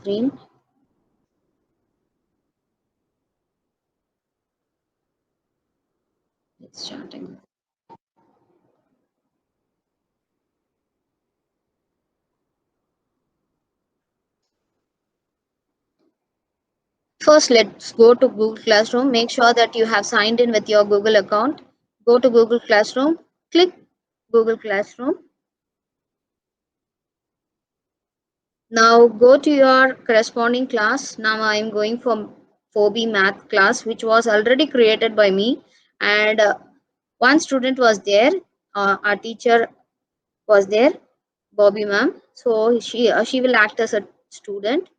screen. It's starting. First, let's go to Google Classroom. Make sure that you have signed in with your Google account. Go to Google Classroom, click Google Classroom. Now go to your corresponding class. Now I am going for 4B math class, which was already created by me. And one student was there. Our teacher was there, Bobby ma'am. So she will act as a student.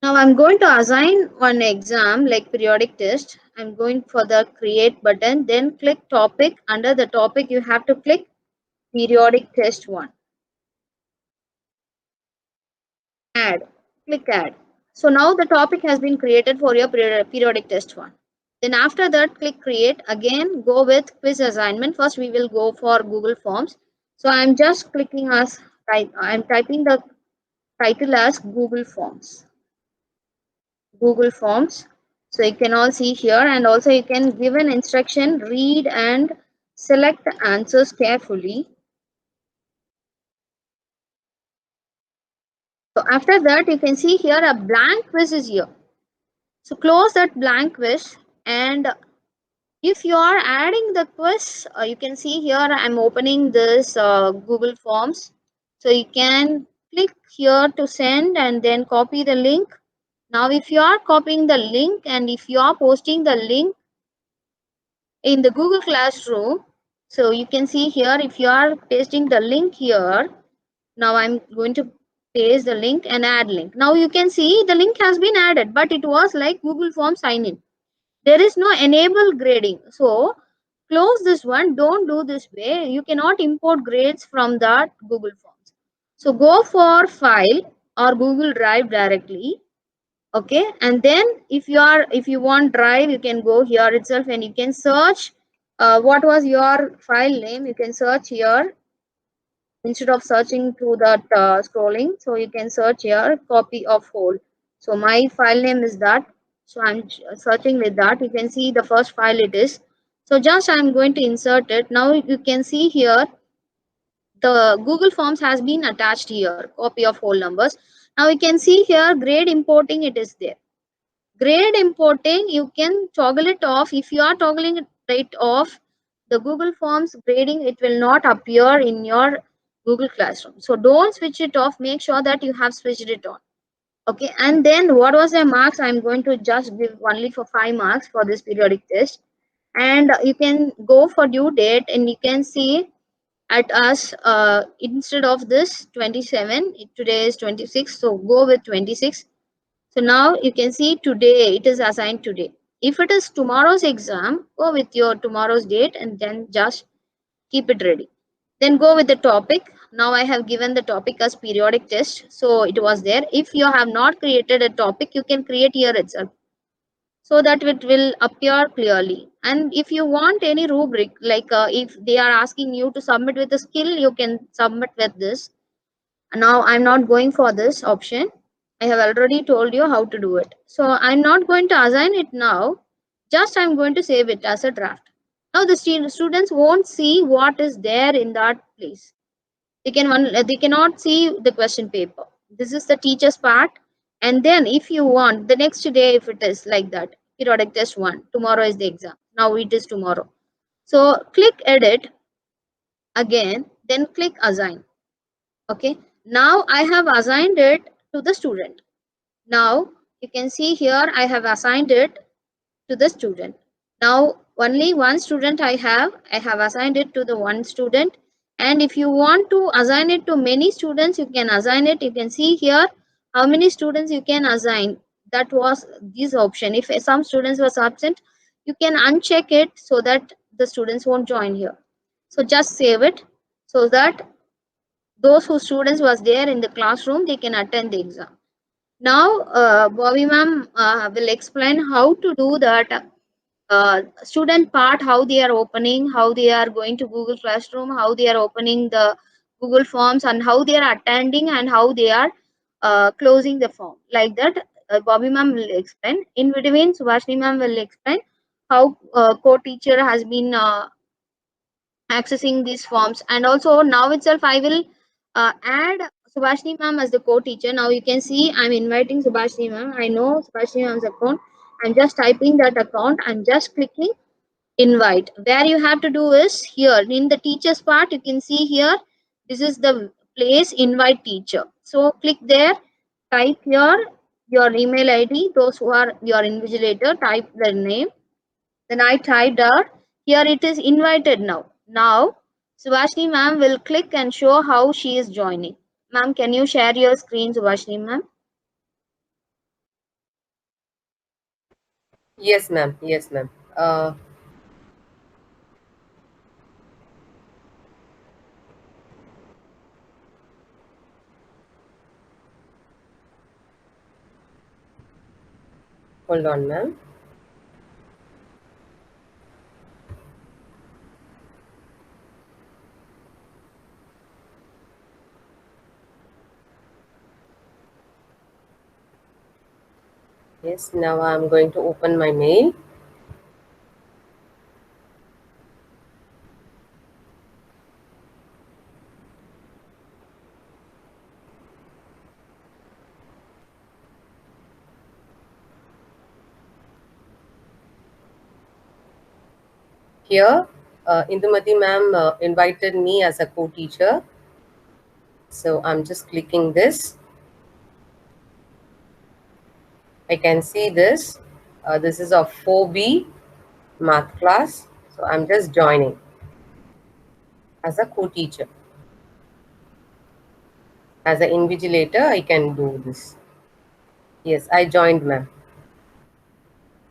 Now I'm going to assign one exam like periodic test. I'm going for the create button, then click topic. Under the topic, you have to click periodic test 1. Add. Click add. So now the topic has been created for your periodic test 1. Then after that, click create. Again, go with quiz assignment. First, we will go for Google Forms. So I'm just clicking as I'm typing the title as Google Forms. Google Forms. So you can all see here, and also you can give an instruction, read and select the answers carefully. So after that, you can see here a blank quiz is here. So close that blank quiz, and if you are adding the quiz, you can see here I'm opening this Google Forms. So you can click here to send and then copy the link. Now if you are copying the link and if you are posting the link in the Google Classroom, so you can see here if you are pasting the link here, now I'm going to paste the link and add link. Now you can see the link has been added, but it was like Google Form sign in. There is no enable grading. So close this one. Don't do this way. You cannot import grades from that Google Forms. So go for file or Google Drive directly. Okay, and then if you want Drive, you can go here itself and you can search what was your file name. You can search here instead of searching through that scrolling. So you can search here copy of whole. So my file name is that. So I'm searching with that. You can see the first file it is. So just I'm going to insert it. Now you can see here the Google Forms has been attached here, copy of whole numbers. Now you can see here grade importing, it is there. Grade importing, you can toggle it off. If you are toggling it right off, the Google Forms grading, it will not appear in your Google Classroom. So don't switch it off. Make sure that you have switched it on. Okay, and then what was the marks? I'm going to just give only for 5 marks for this periodic test. And you can go for due date and you can see at us instead of this 27, today is 26. So go with 26. So now you can see today it is assigned today. If it is tomorrow's exam, go with your tomorrow's date and then just keep it ready. Then go with the topic. Now I have given the topic as periodic test. So it was there. If you have not created a topic, you can create here itself so that it will appear clearly. And if you want any rubric, like if they are asking you to submit with a skill, you can submit with this. Now I'm not going for this option. I have already told you how to do it. So I'm not going to assign it now. Just I'm going to save it as a draft. Now the students won't see what is there in that place. They cannot see the question paper. This is the teacher's part. And then if you want the next day, if it is like that, periodic test 1, tomorrow is the exam. Now it is tomorrow. So click edit again, then click assign. Okay, now I have assigned it to the student. Now you can see here I have assigned it to the student. Now only one student I have assigned it to the one student. And if you want to assign it to many students, you can assign it. You can see here how many students you can assign. That was this option. If some students was absent, you can uncheck it so that the students won't join here. So just save it so that those who students was there in the classroom, they can attend the exam. Now Bobby ma'am will explain how to do that student part, how they are opening, how they are going to Google Classroom, how they are opening the Google Forms, and how they are attending, and how they are closing the form. Like that, Bobby ma'am will explain. In between, Subhashini ma'am will explain how co-teacher has been accessing these forms. And also now itself I will add Subhashini ma'am as the co-teacher. Now you can see I'm inviting Subhashini ma'am. I know Subhashini ma'am's account. I'm just typing that account. I'm just clicking invite. Where you have to do is here in the teachers part, you can see here, this is the place invite teacher. So click there, type here your email ID, those who are your invigilator, type their name. Then I typed out, here it is invited now. Now Subhashini ma'am will click and show how she is joining. Ma'am, can you share your screen, Subhashini ma'am? Yes, ma'am. Yes, ma'am. Hold on, ma'am. Yes, now I'm going to open my mail. Here, Indumati ma'am invited me as a co-teacher. So I'm just clicking this. I can see this. This is a 4B math class. So I'm just joining as a co-teacher. As an invigilator, I can do this. Yes, I joined, ma'am.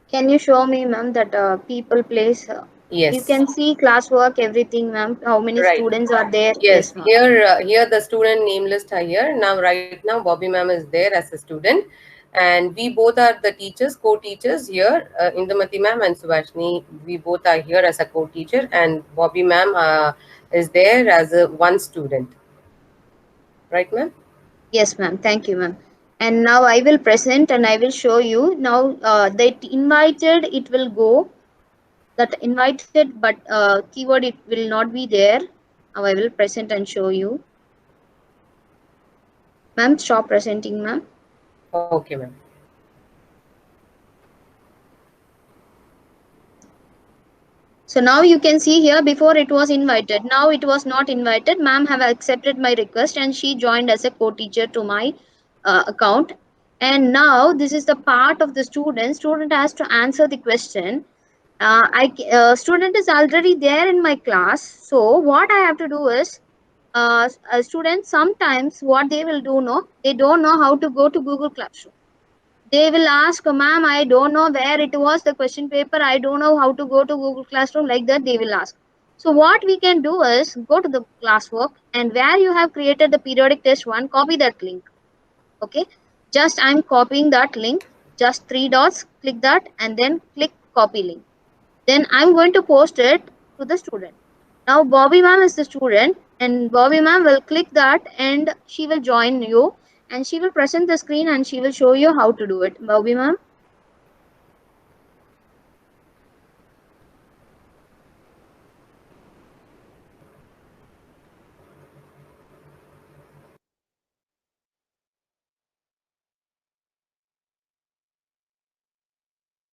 Can you show me, ma'am, that people place? You Yes. can see classwork, everything, ma'am. How many Right. students are there? Yes, Yes, ma'am. here the student name list are here. Now, right now, Bobby ma'am is there as a student. And we both are the teachers, co-teachers here. Indumati ma'am and Subhashini, we both are here as a co-teacher. And Bobby ma'am is there as a one student. Right, ma'am? Yes, ma'am. Thank you, ma'am. And now I will present and I will show you. Now that invited, it will go. That invited, but keyword it will not be there. Now I will present and show you. Ma'am, stop presenting, ma'am. Okay, ma'am. So now you can see here, before it was invited, now it was not invited. Ma'am have accepted my request and she joined as a co-teacher to my account. And now this is the part of the student. Student has to answer the question. Student is already there in my class. So what I have to do is, students sometimes what they will do, no, they don't know how to go to Google Classroom. They will ask, ma'am, I don't know where it was the question paper, I don't know how to go to Google Classroom. Like that they will ask. So what we can do is go to the classwork, and where you have created the periodic test one, copy that link. Okay, just I'm copying that link, just three dots, click that and then click copy link. Then I'm going to post it to the student. Now Bobby ma'am is the student, and Bobby ma'am will click that and she will join you, and she will present the screen and she will show you how to do it. Bobby ma'am.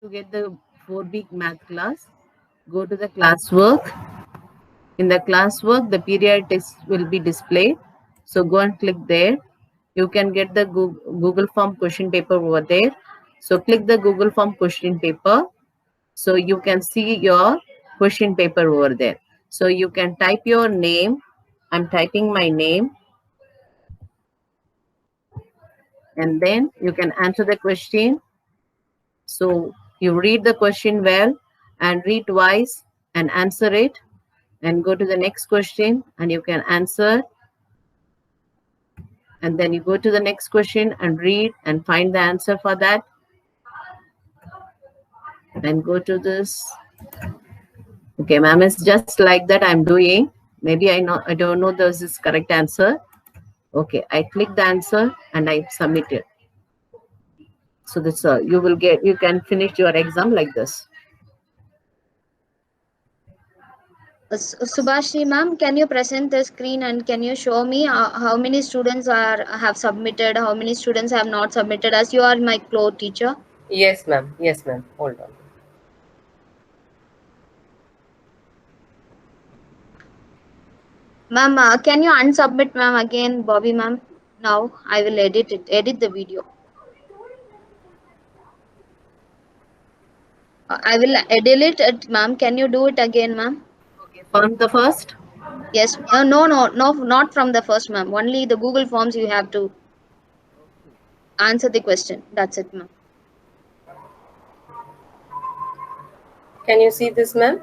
To get the 4-week math class, go to the classwork. In the classwork, the period test will be displayed. So go and click there. You can get the Google Form question paper over there. So click the Google Form question paper. So you can see your question paper over there. So you can type your name. I'm typing my name. And then you can answer the question. So you read the question well and read twice and answer it, and go to the next question and you can answer, and then you go to the next question and read and find the answer for that, and go to this. Okay, ma'am, it's just like that I'm doing. Maybe I don't know this is correct answer. Okay, I click the answer and I submit it. So this you can finish your exam like this. Subhashri ma'am, can you present the screen and can you show me how many students have submitted, how many students have not submitted, as you are my close teacher? Yes, ma'am. Yes, ma'am. Hold on. Ma'am, can you unsubmit ma'am again, Bobby ma'am? Now I will edit the video. I will delete it, ma'am. Can you do it again, ma'am? Okay, from the first. Yes. No, not from the first, ma'am. Only the Google Forms you have to answer the question. That's it, ma'am. Can you see this, ma'am?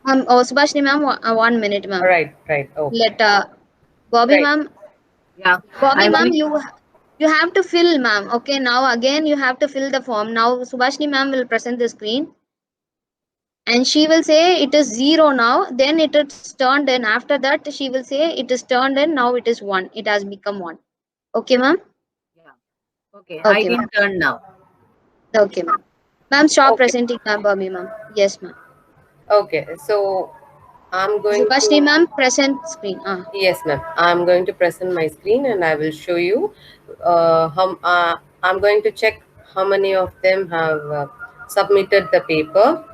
Subhashni ma'am, 1 minute, ma'am. Right. Okay. Let Bobby Right. ma'am, Yeah, Bobby I'm ma'am, only, you have to fill, ma'am. Okay, now again you have to fill the form. Now Subhashni ma'am will present the screen, and she will say it is 0 now. Then it is turned in. After that, she will say it is turned in. Now it is 1. It has become 1. Okay, ma'am. yeah. Okay, I Okay, ma'am. didn't turn now. Okay, ma'am. Ma'am, stop Okay. presenting, ma'am, Bobby ma'am. Yes, ma'am. Okay. So I'm going Subhashni to. ma'am, present screen. Yes, ma'am. I'm going to present my screen and I will show you. I'm going to check how many of them have submitted the paper.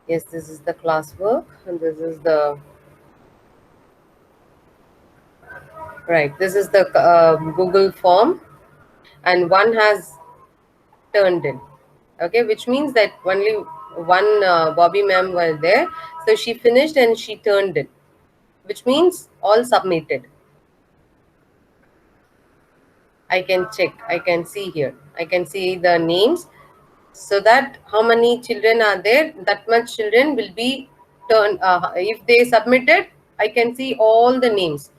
Yes, this is the classwork, and this is the right. This is the Google form, and one has turned in. Okay, which means that only one Bobby ma'am was there. So she finished and she turned in, which means all submitted. I can check. I can see here. I can see the names, so that how many children are there, that much children will be turned. If they submitted, I can see all the names,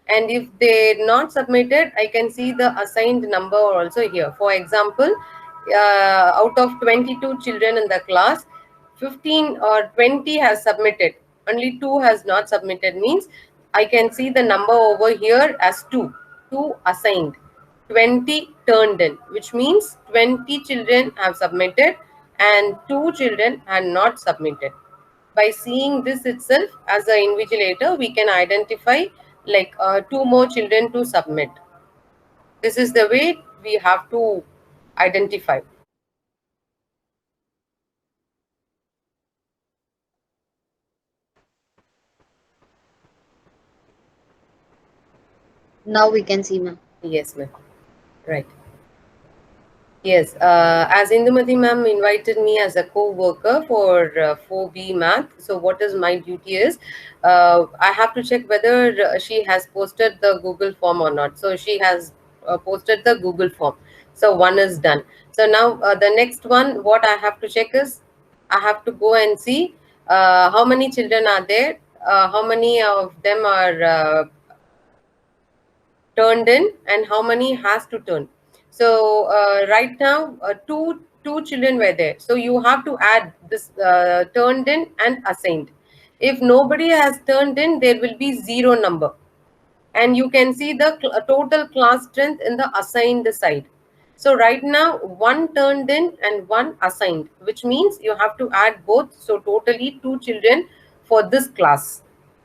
and if they not submitted, I can see the assigned number also here. For example, out of 22 children in the class, 15 or 20 has submitted, only 2 has not submitted, means I can see the number over here as 2 assigned, 20 turned in, which means 20 children have submitted and 2 children had not submitted. By seeing this itself as an invigilator, we can identify like 2 more children to submit. This is the way we have to identify. Now we can see, ma'am. Yes, ma'am. Right. Yes, as Indumati ma'am invited me as a co-worker for 4B math. So what is my duty is, I have to check whether she has posted the Google form or not. So she has posted the Google form. So one is done. So now the next one, what I have to check is, I have to go and see how many children are there, how many of them are turned in, and how many has to turn. So right now two children were there, so you have to add this turned in and assigned. If nobody has turned in, there will be 0 number, and you can see the total class strength in the assigned side. So right now one turned in and one assigned, which means you have to add both, so totally 2 children for this class.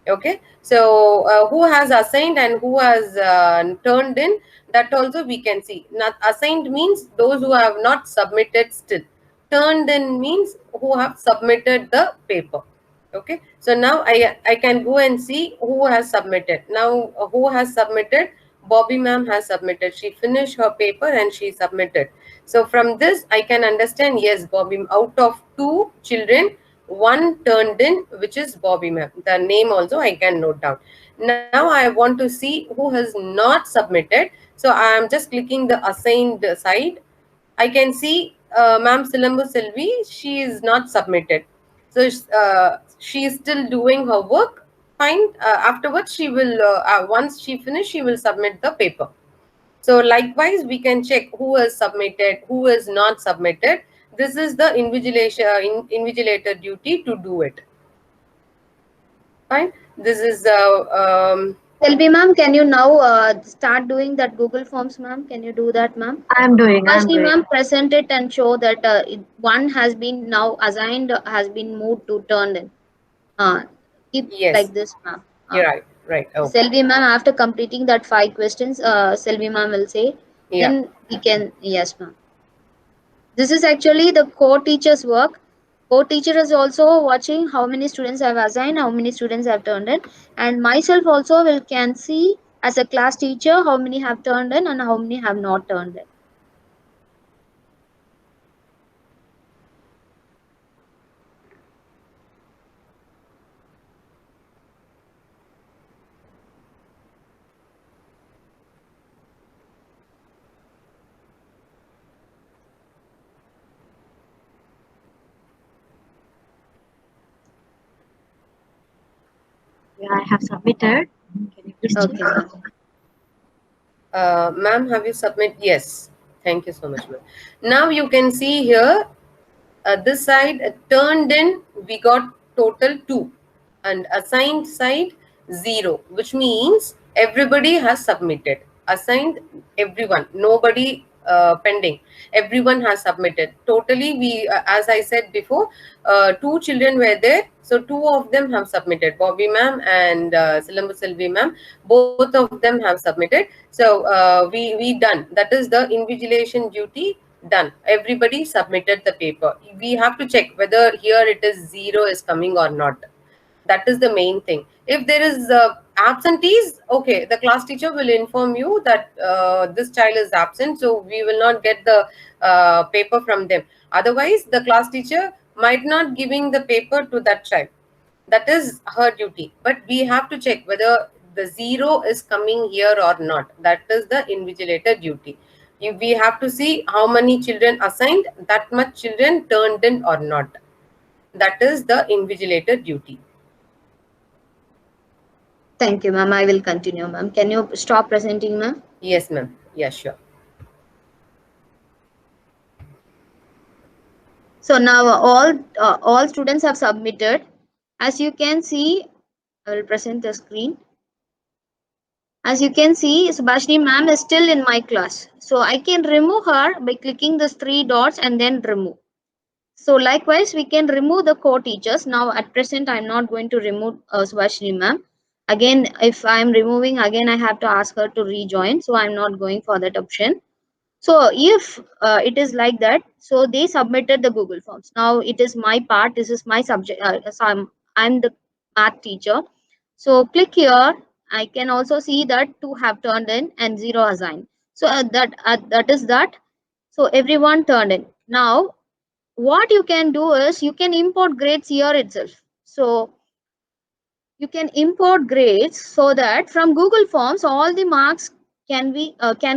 Okay, so who has assigned and who has turned in, that also we can see. Not assigned means those who have not submitted still, turned in means who have submitted the paper. Okay, so now I can go and see who has submitted. Now who has submitted? Bobby ma'am has submitted. She finished her paper and she submitted. So from this I can understand, yes, Bobby, out of 2 children, 1 turned in, which is Bobby ma'am. The name also I can note down. Now I want to see who has not submitted. So I am just clicking the assigned side. I can see ma'am Silambu Selvi, she is not submitted. So she is still doing her work. Fine. Afterwards, she will, once she finish, she will submit the paper. So likewise, we can check who has submitted, who has not submitted. This is the invigilator duty to do it. Fine. This is Selvi ma'am, can you now start doing that Google Forms, ma'am? Can you do that, ma'am? I'm doing. Firstly, ma'am, present it and show that one has been now assigned, has been moved to turned in. Keep yes. like this, ma'am. You're right. Right. Okay. Selvi ma'am, after completing that 5 questions, Selvi ma'am will say, Yeah. then we can, yes, ma'am. This is actually the co-teacher's work. Co-teacher is also watching how many students have assigned, how many students have turned in, and myself also can see as a class teacher how many have turned in and how many have not turned in. Yeah, I have submitted. Can you please Okay, check? ma'am. Ma'am, have you submitted? Yes. Thank you so much, ma'am. Now you can see here, this side turned in, we got total 2, and assigned side 0, which means everybody has submitted. Assigned, everyone, nobody pending. Everyone has submitted. Totally, we, as I said before, 2 children were there. So 2 of them have submitted. Bobby ma'am and Silambu Selvi ma'am, both of them have submitted. So we done. That is the invigilation duty done. Everybody submitted the paper. We have to check whether here it is 0 is coming or not. That is the main thing. If there is absentees, okay, the class teacher will inform you that this child is absent, so we will not get the paper from them. Otherwise, the class teacher might not giving the paper to that child. That is her duty. But we have to check whether the 0 is coming here or not. That is the invigilator duty. We have to see how many children assigned, that much children turned in or not. That is the invigilator duty. Thank you, ma'am. I will continue, ma'am. Can you stop presenting, ma'am? Yes, ma'am. Yeah, sure. So now all students have submitted. As you can see, I will present the screen. As you can see, Subhashini ma'am is still in my class. So I can remove her by clicking these 3 dots and then remove. So likewise, we can remove the co-teachers. Now at present, I'm not going to remove Subhashini ma'am. Again, if I'm removing, again I have to ask her to rejoin. So I'm not going for that option. So if it is like that, so they submitted the Google Forms. Now it is my part. This is my subject. So I'm the math teacher. So click here. I can also see that 2 have turned in and 0 assigned. So that is that. So everyone turned in. Now what you can do is you can import grades here itself. So you can import grades so that from Google Forms all the marks can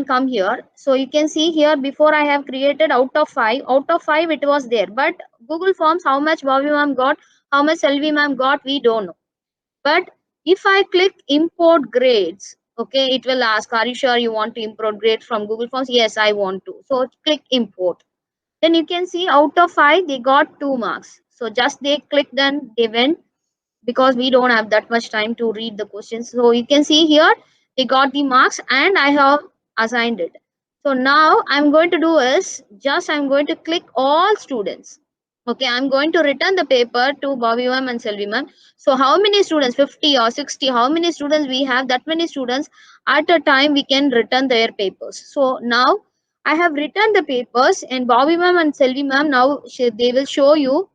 come here. So you can see here, before I have created out of 5 it was there, but Google Forms how much Bobby ma'am got, how much Selvi ma'am got, we don't know. But if I click import grades, okay, it will ask, are you sure you want to import grades from Google Forms? Yes, I want to. So click import. Then you can see out of 5 they got 2 marks. So just they clicked and they went, because we don't have that much time to read the questions. So you can see here they got the marks and I have assigned it. So now I'm going to do is just I'm going to click all students. Okay, I'm going to return the paper to Bobby ma'am and Selvi ma'am. So how many students, 50 or 60, how many students we have, that many students at a time we can return their papers. So now I have returned the papers, and Bobby ma'am and Selvi ma'am now they will show you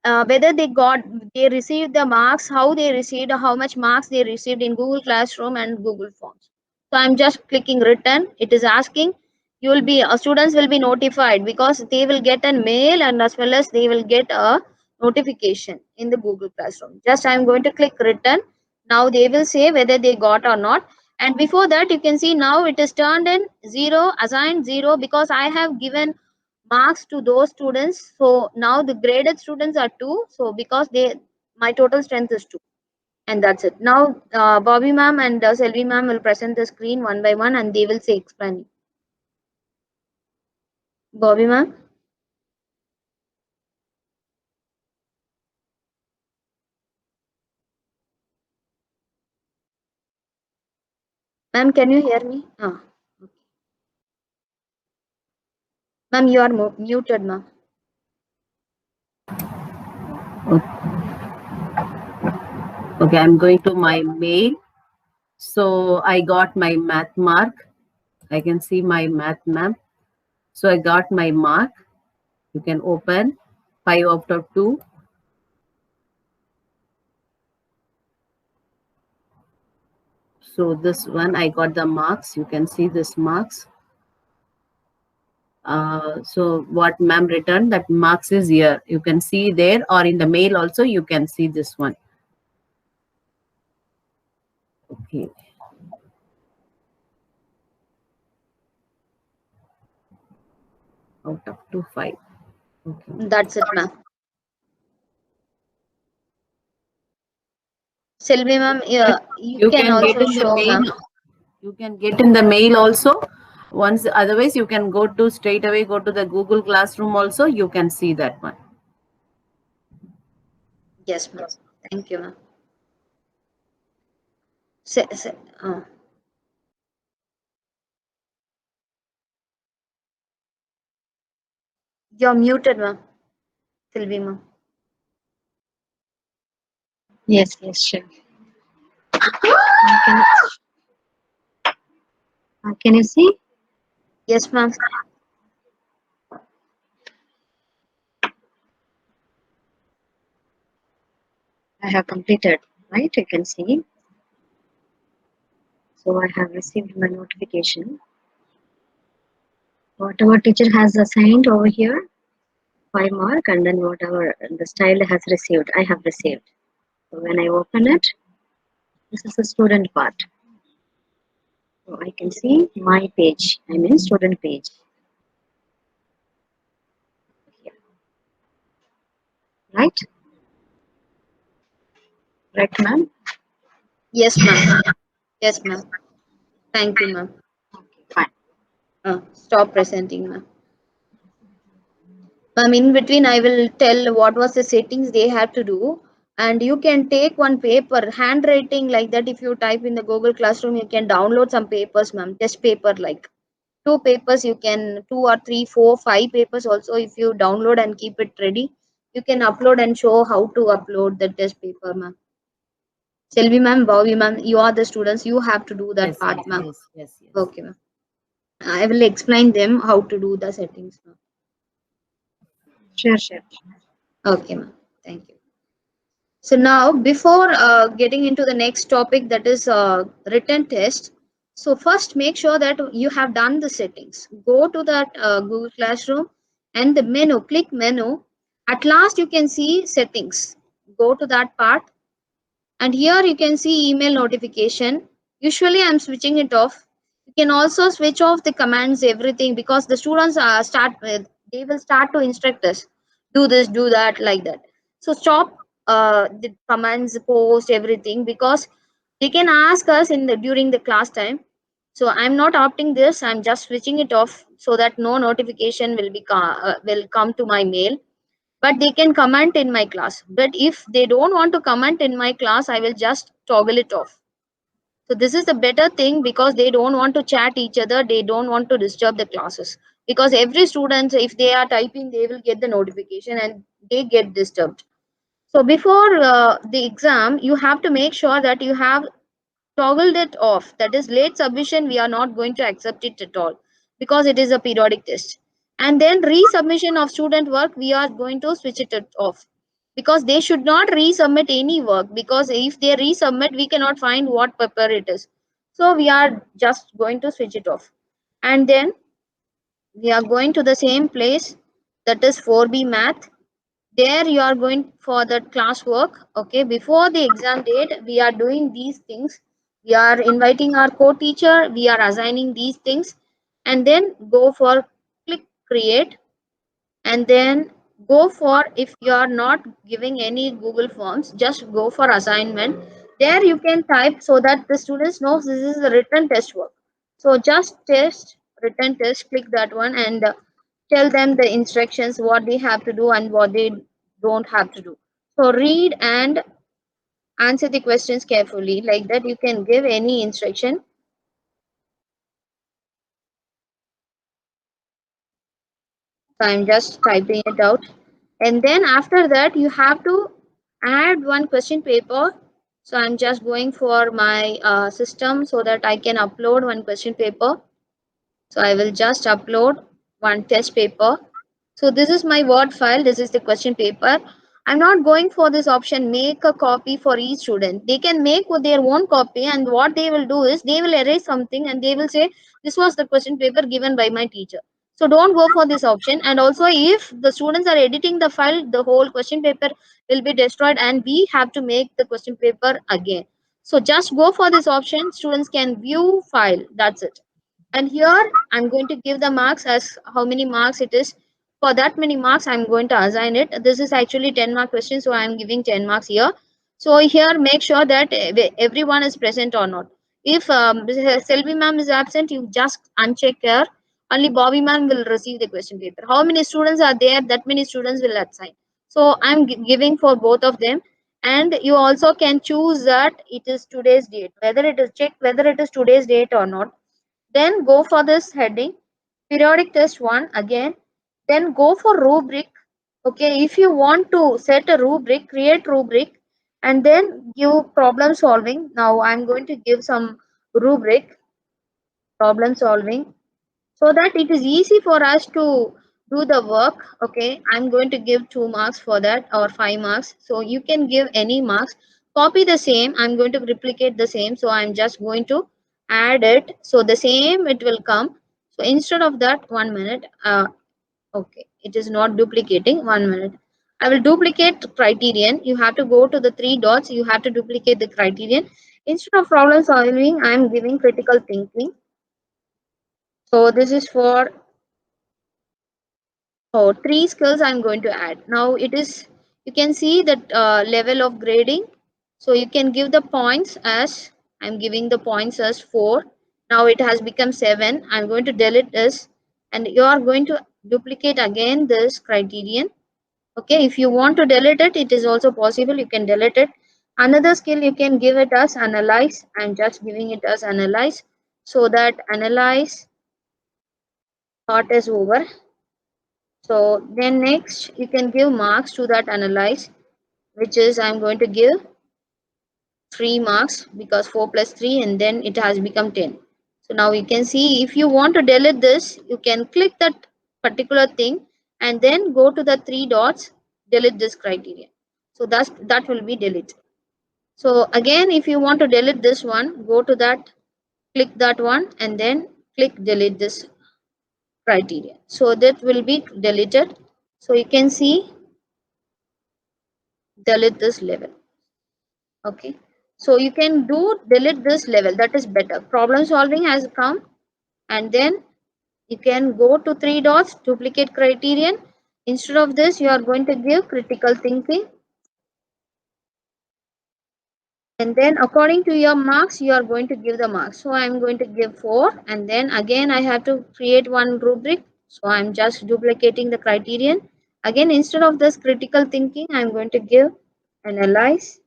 whether they received the marks, how they received, how much marks they received in Google Classroom and Google Forms. So I'm just clicking return. It is asking, you will be students will be notified, because they will get a mail and as well as they will get a notification in the Google Classroom. Just I'm going to click return. Now they will say whether they got or not. And before that, you can see now it is turned in 0, assigned 0, because I have given marks to those students. So now the graded students are 2. So because my total strength is 2. And that's it. Now Bobby ma'am and Selvi ma'am will present the screen one by one and they will say explaining. Bobby ma'am. Ma'am, can you hear me? Ah, okay. Ma'am, you are muted, ma'am. Okay, I'm going to my mail. So I got my math mark. I can see my math map. So I got my mark. You can open 5 out of 2. So this one, I got the marks. You can see this marks. So what ma'am returned, that marks is here. You can see there, or in the mail also, you can see this one. Okay. Out of 2, 5. Okay. That's it, ma'am. Selvi, ma'am, you can get also in the show, mail. ma'am. You can get in the mail also. Once, otherwise you can go to straight away, go to the Google Classroom also. You can see that one. Yes, ma'am. Thank you, ma'am. You're muted, ma'am. Selvi, ma'am. Yes, yes, sure. Can you see? Yes, ma'am. I have completed, right? You can see. So I have received my notification. Whatever teacher has assigned over here, 5 mark, and then whatever the style has received, I have received. So when I open it, this is the student part. So I can see my page, I mean student page. Right? Right, ma'am? Yes, ma'am. Yes, ma'am. Thank you, ma'am. Okay, fine. Stop presenting, ma'am. Ma'am, in between, I will tell what was the settings they have to do. And you can take one paper, handwriting like that. If you type in the Google Classroom, you can download some papers, ma'am. Test paper like 2 papers. You can 2 or 3, 4, 5 papers also. If you download and keep it ready, you can upload and show how to upload the test paper, ma'am. Selvi ma'am, Bobby ma'am, you are the students. You have to do that part, ma'am. Yes. Okay, ma'am. I will explain them how to do the settings, ma'am. Sure. Okay, ma'am. Thank you. So now, before getting into the next topic, that is written test. So first, make sure that you have done the settings. Go to that Google Classroom and the menu, click menu. At last, you can see settings. Go to that part. And here you can see email notification. Usually, I'm switching it off. You can also switch off the commands, everything, because the students they will start to instruct us. Do this, do that, like that. So stop the commands, post, everything, because they can ask us in the during the class time. So I'm not opting this. I'm just switching it off so that no notification will come to my mail. But they can comment in my class. But if they don't want to comment in my class, I will just toggle it off. So this is the better thing, because they don't want to chat each other. They don't want to disturb the classes, because every student, if they are typing, they will get the notification and they get disturbed. So before the exam, you have to make sure that you have toggled it off. That is, late submission, we are not going to accept it at all, because it is a periodic test. And then resubmission of student work, we are going to switch it off, because they should not resubmit any work, because if they resubmit, we cannot find what paper it is. So we are just going to switch it off. And then we are going to the same place, that is 4B math. There you are going for the classwork. Okay, before the exam date, we are doing these things. We are inviting our co-teacher, we are assigning these things, and then go for click create. And then go for, if you are not giving any Google Forms, just go for assignment. There you can type so that the students knows this is a written test work. So just test, written test, click that one, and tell them the instructions, what they have to do and what they don't have to do. So read and answer the questions carefully. Like that, you can give any instruction. So I'm just typing it out. And then after that, you have to add one question paper. So I'm just going for my system so that I can upload one question paper. So I will just upload one test paper. So this is my Word file. This is the question paper. I'm not going for this option, make a copy for each student. They can make their own copy, and what they will do is they will erase something and they will say, this was the question paper given by my teacher. So don't go for this option. And also, if the students are editing the file, the whole question paper will be destroyed and we have to make the question paper again. So just go for this option. Students can view file. That's it. And here I'm going to give the marks as how many marks it is. For that many marks, I'm going to assign it. This is actually 10-mark question, so I'm giving 10 marks here. So here, make sure that everyone is present or not. If Selvi ma'am is absent, you just uncheck here. Only Bobby ma'am will receive the question paper. How many students are there? That many students will assign. So I'm giving for both of them. And you also can choose that it is today's date, whether it is checked whether it is today's date or not. Then go for this heading, periodic test 1 again. Then go for rubric. Okay, if you want to set a rubric, create rubric and then give problem solving. Now I'm going to give some rubric, problem solving, so that it is easy for us to do the work. Okay, I'm going to give 2 marks for that, or 5 marks. So you can give any marks. Copy the same. I'm going to replicate the same. So I'm just going to add it. So the same it will come. So instead of that, 1 minute. Okay, it is not duplicating. 1 minute. I will duplicate criterion. You have to go to the 3 dots. You have to duplicate the criterion. Instead of problem solving, I am giving critical thinking. So this is for 3 skills I'm going to add. Now it is, you can see that level of grading. So you can give the points as, I'm giving the points as 4. Now it has become 7. I'm going to delete this and you are going to duplicate again this criterion. Okay, if you want to delete it, it is also possible. You can delete it. Another skill you can give it as analyze. I'm just giving it as analyze, so that analyze thought is over. So then next you can give marks to that analyze, which is I'm going to give 3 marks because 4 plus 3 and then it has become 10. So now you can see if you want to delete this, you can click that particular thing and then go to the 3 dots, delete this criteria. So that will be deleted. So again, if you want to delete this one, go to that, click that one and then click delete this criteria. So that will be deleted. So you can see delete this level. Okay, so you can do delete this level, that is better. Problem solving has come and then you can go to 3 dots, duplicate criterion. Instead of this, you are going to give critical thinking and then according to your marks you are going to give the marks. So I'm going to give 4 and then again I have to create one rubric. So I'm just duplicating the criterion. Again, instead of this critical thinking, I'm going to give analyze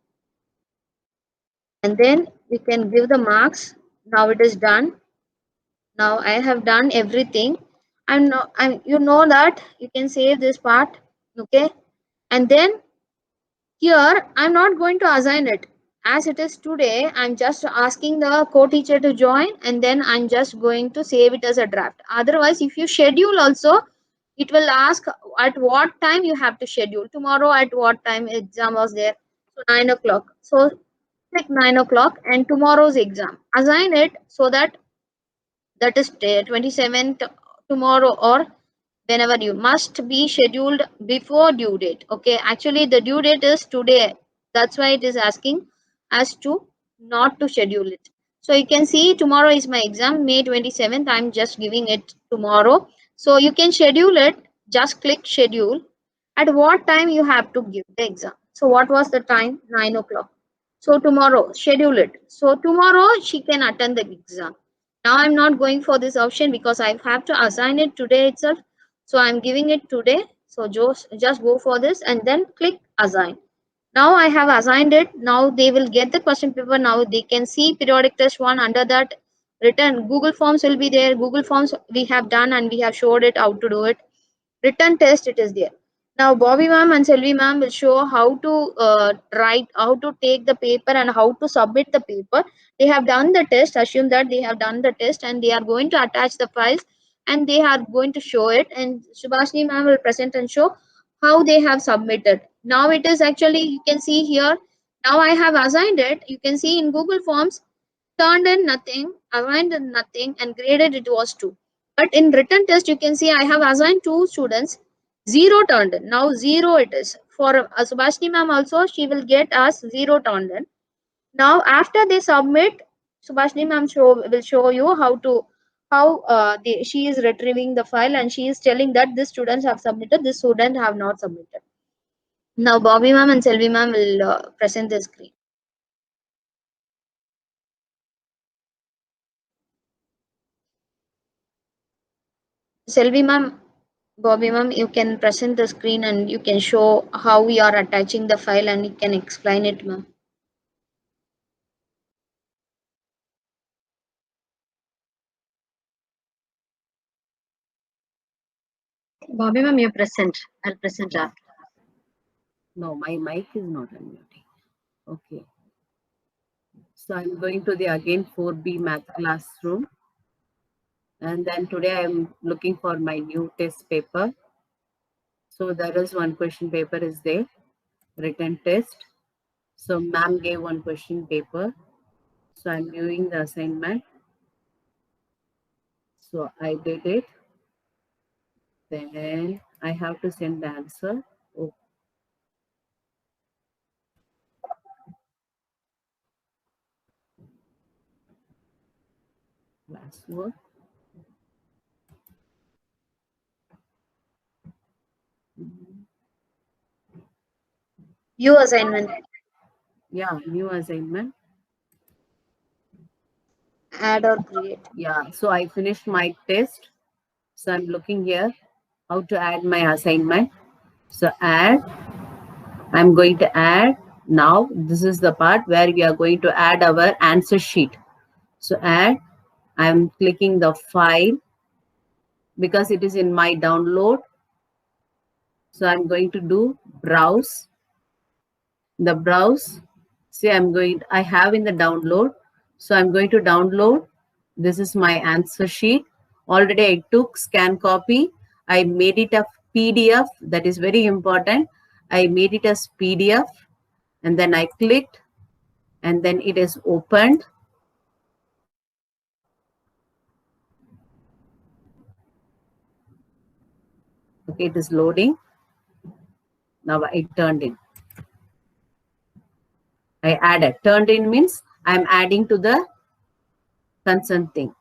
and then we can give the marks. Now it is done. Now I have done everything. You know that you can save this part. Okay, and then here I'm not going to assign it as it is today. I'm just asking the co-teacher to join and then I'm just going to save it as a draft. Otherwise, if you schedule also, it will ask at what time you have to schedule. Tomorrow at what time exam was there? So 9 o'clock. So click 9 o'clock and tomorrow's exam. Assign it so that is 27th tomorrow or whenever. You must be scheduled before due date. Okay, actually the due date is today, that's why it is asking us to not to schedule it. So you can see tomorrow is my exam, May 27th. I'm just giving it tomorrow. So you can schedule it, just click schedule. At what time you have to give the exam? So what was the time? 9 o'clock. So tomorrow schedule it, so tomorrow she can attend the exam. Now I'm not going for this option because I have to assign it today itself. So I'm giving it today. So just go for this and then click assign. Now I have assigned it. Now they will get the question paper. Now they can see periodic test 1. Under that written Google Forms will be there. Google Forms we have done and we have showed it how to do it. written test it is there. Now Bobby ma'am and Selvi ma'am will show how to write, how to take the paper and how to submit the paper. They have done the test, assume that they have done the test, and they are going to attach the files and they are going to show it, and Subhashini ma'am will present and show how they have submitted. Now it is actually, you can see here, now I have assigned it, you can see in Google Forms, turned in nothing, assigned in nothing, and graded it was 2. But in written test, you can see I have assigned 2 students, 0 turned in. Now 0 it is. For Subhashini ma'am also, she will get us 0 turned in. Now after they submit, Subhashini ma'am will show you how she is retrieving the file, and she is telling that this students have submitted, this student have not submitted. Now Bobby ma'am and Selvi ma'am will present the screen. Selvi ma'am, Bobby ma'am, you can present the screen and you can show how we are attaching the file and you can explain it, ma'am. Bobby ma'am, you're present. I'll present after. No, my mic is not unmuting. Okay. So I'm going to the again 4B math classroom. And then today I'm looking for my new test paper. So there is one question paper is there, written test. So ma'am gave one question paper. So I'm viewing the assignment. So I did it. Then I have to send the answer. Oh. Classwork. View assignment. Yeah, new assignment. Add or create. Yeah, so I finished my test. So I'm looking here how to add my assignment. So add, I'm going to add. Now this is the part where we are going to add our answer sheet. So add, I'm clicking the file because it is in my download. So I'm going to do browse. The browse, see I have in the download. So I'm going to download. This is my answer sheet. Already I took scan copy. I made it a PDF. That is very important. I made it as PDF and then I clicked and then it is opened. Okay, it is loading. Now I turned in. I added. Turned in means I'm adding to the concerned thing.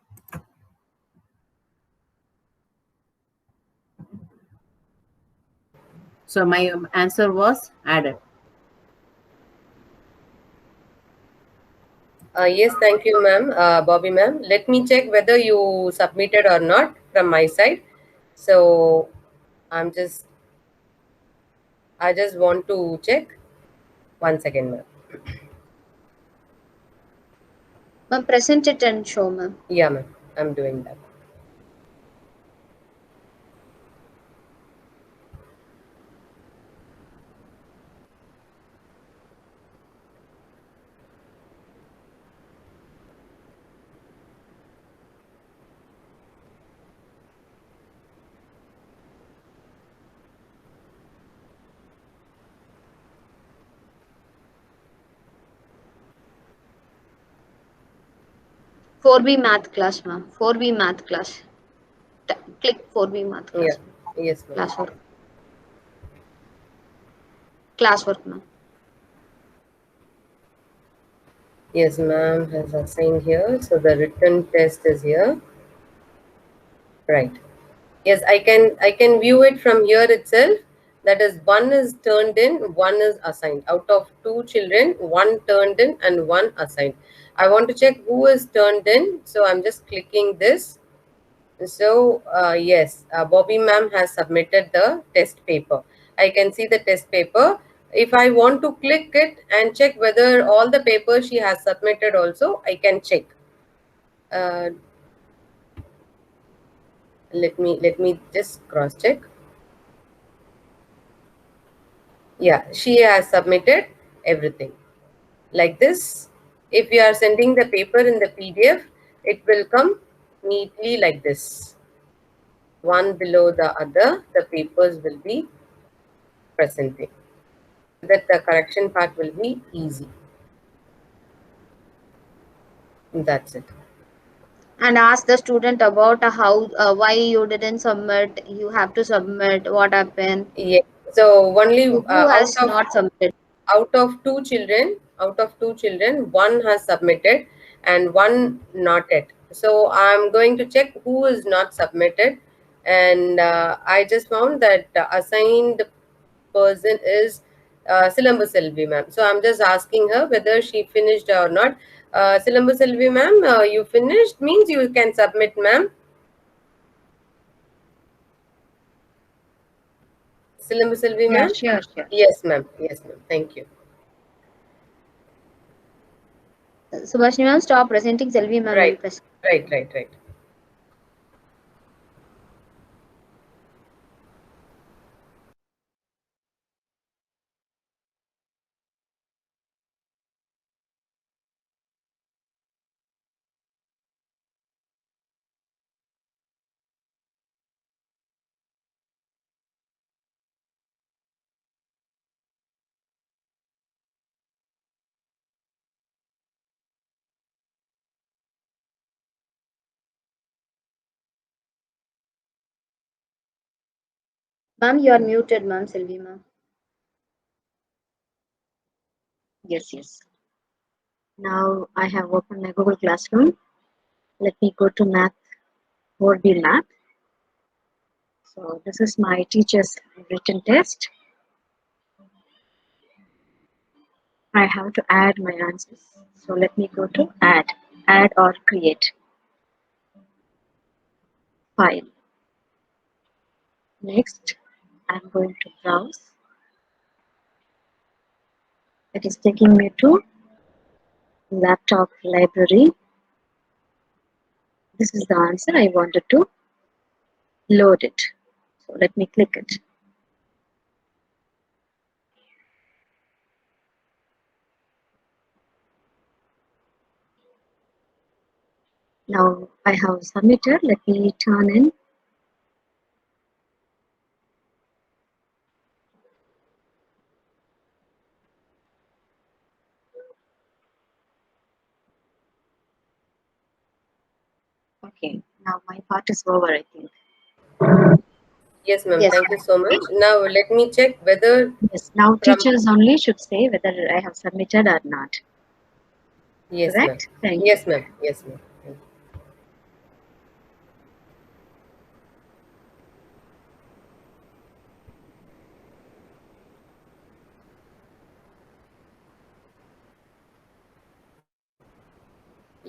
So my answer was added. Yes, thank you, ma'am. Bobby ma'am. Let me check whether you submitted or not from my side. So I just want to check. 1 second, ma'am. Ma'am, present it and show, ma'am. Yeah, ma'am. I'm doing that. Four B math class, ma'am. 4B math class. Click 4B math class. Yeah. Yes, ma'am. Classwork. Classwork, ma'am. Yes, ma'am has assigned here. So the written test is here. Right. Yes, I can view it from here itself. That is, one is turned in, one is assigned. Out of 2 children, 1 turned in and 1 assigned. I want to check who is turned in. So I'm just clicking this. So yes, Bobby ma'am has submitted the test paper. I can see the test paper. If I want to click it and check whether all the papers she has submitted also, I can check. Let me just cross check. Yeah, she has submitted everything. Like this, if you are sending the paper in the PDF, it will come neatly like this. One below the other, the papers will be presenting. That the correction part will be easy. That's it. And ask the student about how why you didn't submit. You have to submit. What happened? Yeah. So only Who has not submitted? out of two children, one has submitted and one not yet. So I'm going to check who is not submitted, and I just found that assigned person is Silambu Selvi ma'am. So I'm just asking her whether she finished or not. Silambu Selvi ma'am, you finished means you can submit, ma'am. Silambu Selvi Yeah, ma'am. sure, sure. Yes ma'am. Yes ma'am. Thank you. Subhashini ma'am, stop presenting. Selvi ma'am will Right. present. Right. Ma'am, you are muted, ma'am. Selvi ma'am. Yes, yes. Now I have opened my Google Classroom. Let me go to Math 4B Math. So this is my teacher's written test. I have to add my answers. So let me go to add or create file. Next, I'm going to browse. It is taking me to laptop library. This is the answer. I wanted to load it. So let me click it. Now I have submitted. Let me turn in. Okay, now my part is over, I think. Yes, ma'am. Yes. Thank you so much. Now let me check whether Yes, now from teachers only should say whether I have submitted or not. yes, ma'am. Correct? Thank you. Yes, ma'am. Yes, ma'am.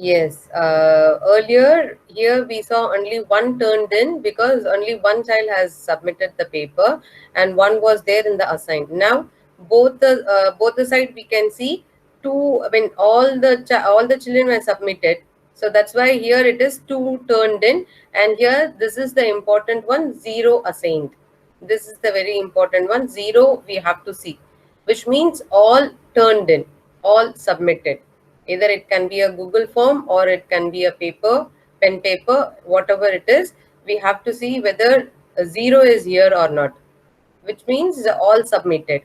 Yes. Earlier here we saw only one turned in because only one child has submitted the paper and one was there in the assigned. Now both the side we can see two. I mean all the children were submitted. So that's why here it is two turned in, and here this is the important one, zero assigned. This is the very important one. Zero we have to see, which means all turned in, all submitted. Either it can be a Google form or it can be a paper, pen paper, whatever it is. We have to see whether a zero is here or not, which means all submitted.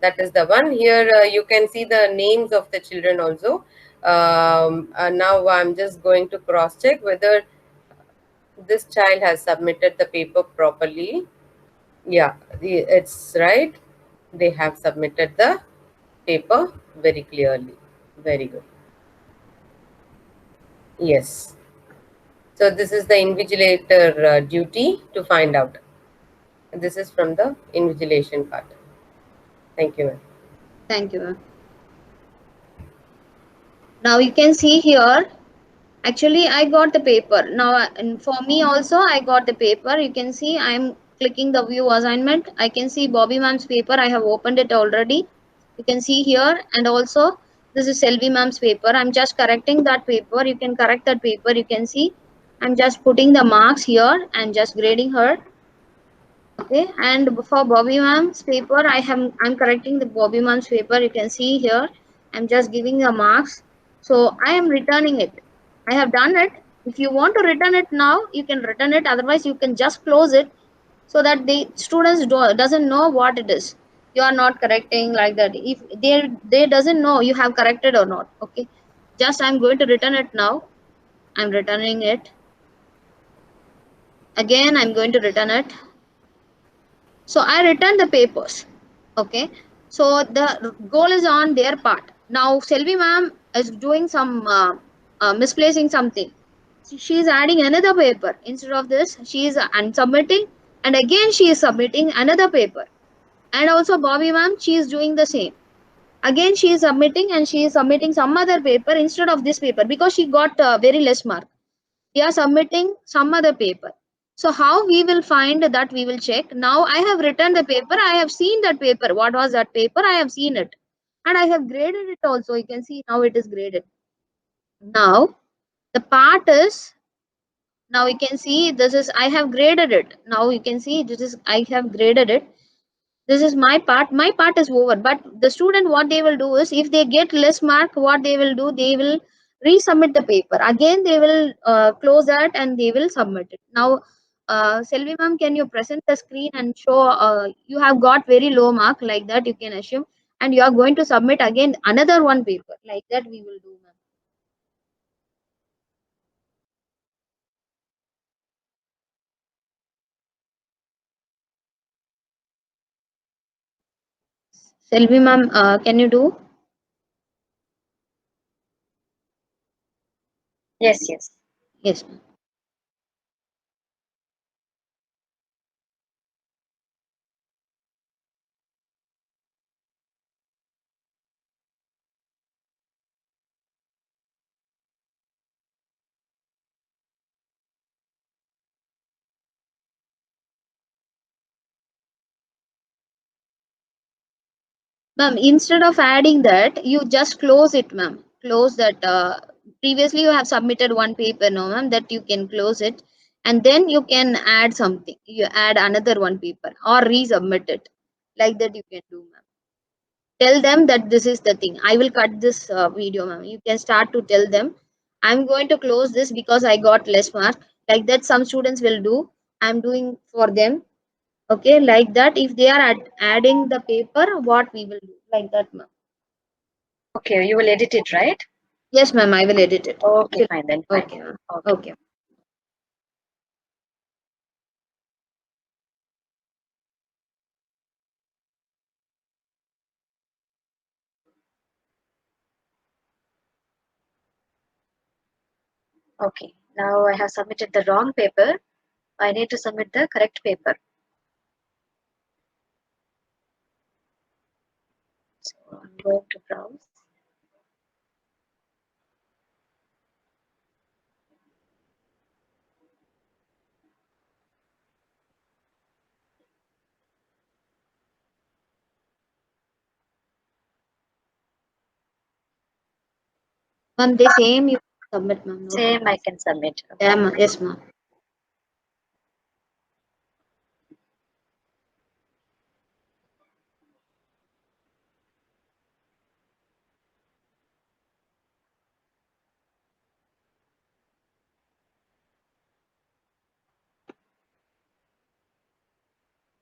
That is the one. Here you can see the names of the children also. Now I'm just going to cross check whether this child has submitted the paper properly. Yeah, it's right. They have submitted the paper very clearly. Very good. Yes. So this is the invigilator duty to find out. This is from the invigilation part. Thank you, ma'am. Thank you, ma'am. Now you can see here. Actually, I got the paper. Now, and for me also, I got the paper. You can see I'm clicking the view assignment. I can see Bobby ma'am's paper. I have opened it already. You can see here, and also this is Selvi ma'am's paper. I'm just correcting that paper. You can correct that paper. You can see I'm just putting the marks here and just grading her. Okay, and for Bobby ma'am's paper, I'm correcting the Bobby ma'am's paper. You can see here, I'm just giving the marks. So I am returning it. I have done it. If you want to return it now, you can return it. Otherwise, you can just close it so that the students doesn't know what it is. You are not correcting like that. If they doesn't know you have corrected or not. Okay, just I'm going to return it now. I'm returning it. Again, I'm going to return it. So I return the papers. Okay. So the goal is on their part. Now Selvi ma'am is doing some misplacing something. She is adding another paper. Instead of this, she is unsubmitting, and again she is submitting another paper. And also Bobby ma'am, she is doing the same. Again she is submitting, and she is submitting some other paper instead of this paper because she got very less mark. We are submitting some other paper. So how we will find that, we will check. Now I have written the paper, I have seen that paper. What was that paper? I have seen it. And I have graded it also. You can see now it is graded. Now the part is, now you can see this is, I have graded it. Now you can see this is, I have graded it. This is my part is over. But the student, what they will do is, if they get less mark, what they will do, they will resubmit the paper again. They will close that and they will submit it. Now Selvi ma'am, can you present the screen and show you have got very low mark, like that you can assume, and you are going to submit again another one paper, like that we will do, ma'am. Selvi ma'am, can you do? Yes, yes. Yes, ma'am. Ma'am, instead of adding that, you just close it, ma'am. Close that. Previously, you have submitted one paper, no, ma'am, that you can close it. And then you can add something. You add another one paper or resubmit it. Like that you can do, ma'am. Tell them that this is the thing. I will cut this video, ma'am. You can start to tell them, I'm going to close this because I got less mark. Like that some students will do. I'm doing for them. Okay, like that. If they are adding the paper, what we will do, like that, ma'am. Okay, you will edit it, right? Yes, ma'am, I will edit it. Okay, fine then. Fine. Okay, ma'am. Okay. Okay. Okay. Now I have submitted the wrong paper. I need to submit the correct paper. So I'm going to browse. Ma'am, the same you submit, ma'am. No? Same I can submit. Yeah, ma'am. Yes, ma'am.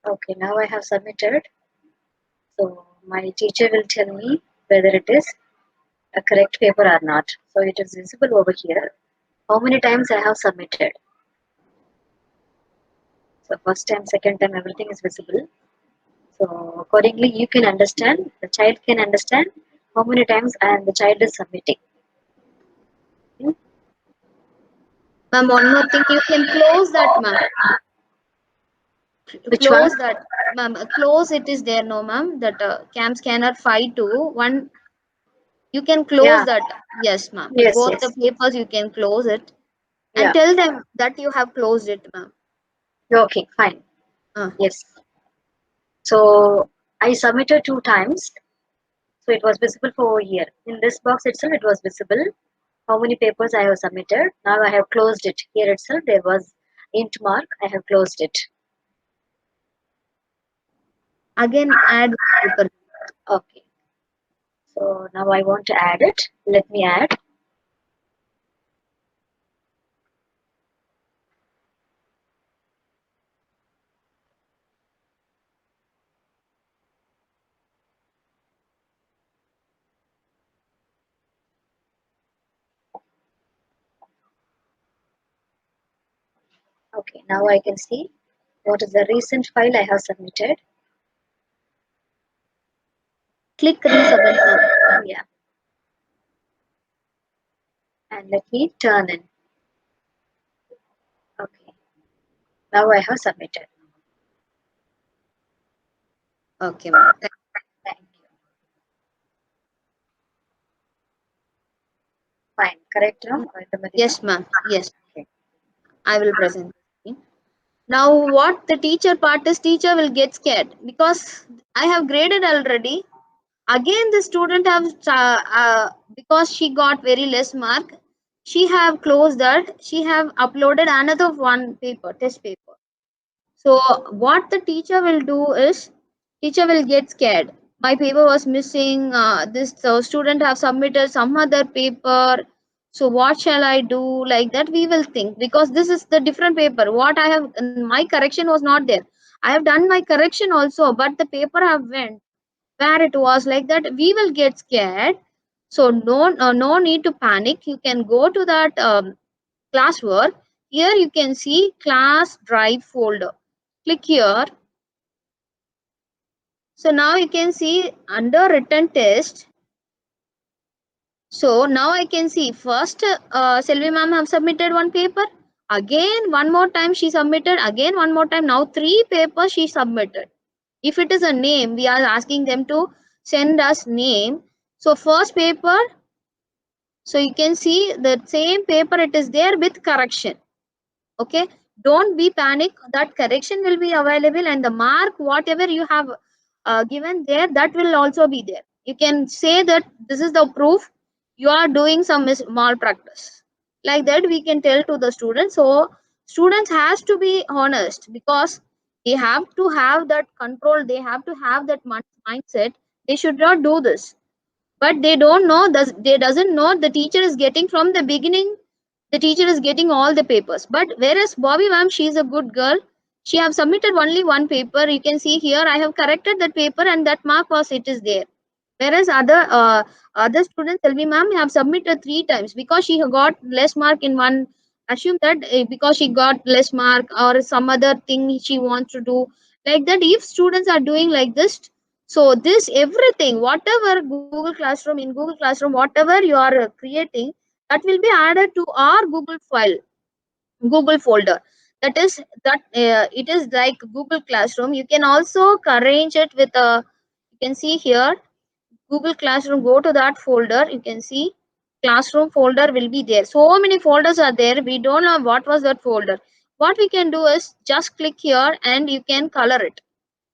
Okay, now I have submitted. So my teacher will tell me whether it is a correct paper or not. So it is visible over here. How many times I have submitted? So first time, second time, everything is visible. So accordingly, you can understand, the child can understand how many times and the child is submitting. Ma'am, one more thing, you can close that, ma'am. Which Close one? that, ma'am. Close it is there, no, ma'am. That cam scanner 521. You can close Yeah. that. Yes, ma'am. Yes, Both yes. the papers you can close it, Yeah. and tell them that you have closed it, ma'am. Okay, fine. Yes. So I submitted 2 times. So it was visible for a year. In this box itself, it was visible. How many papers I have submitted. Now I have closed it. Here itself, there was int mark. I have closed it. again add paper. Okay. So now I want to add it. Let me add. Okay, now I can see what is the recent file I have submitted. Click resubmit now. Yeah. And let me turn in. Okay. Now I have submitted. Okay, ma'am. Thank you. Fine. Correct now? Yes, ma'am. Yes, Okay. I will present. Now, what the teacher part is, teacher will get scared because I have graded already. Again, the student have because she got very less mark. She have closed that. She have uploaded another one paper, test paper. So what the teacher will do is, teacher will get scared. My paper was missing. This student have submitted some other paper. So what shall I do? Like that we will think because this is the different paper. What I have, my correction was not there. I have done my correction also, but the paper have went where it was like that. We will get scared. So no need to panic. You can go to that classwork. Here you can see class drive folder. Click here. So now you can see under written test. So now I can see first Selvi ma'am have submitted one paper. Again one more time she submitted. Again one more time. Now 3 papers she submitted. If it is a name, we are asking them to send us name. So first paper. So you can see the same paper it is there with correction. Okay, don't be panic, that correction will be available and the mark whatever you have given there, that will also be there. You can say that this is the proof you are doing some malpractice, like that we can tell to the students. So students has to be honest because they have to have that control, they have to have that mindset. They should not do this, but they don't know, they doesn't know the teacher is getting from the beginning, the teacher is getting all the papers. But whereas Bobby ma'am, she is a good girl, she have submitted only one paper. You can see here I have corrected that paper and that mark was it is there. Whereas other students, Selvi ma'am, have submitted 3 times because she got less mark in one. Assume that because she got less mark or some other thing she wants to do, like that. If students are doing like this, so this everything, whatever Google Classroom, in Google Classroom, whatever you are creating, that will be added to our Google file, Google folder. That is that it is like Google Classroom. You can also arrange it with a. You can see here Google Classroom. Go to that folder. You can see Classroom folder will be there. So many folders are there. We don't know what was that folder. What we can do is just click here and you can color it.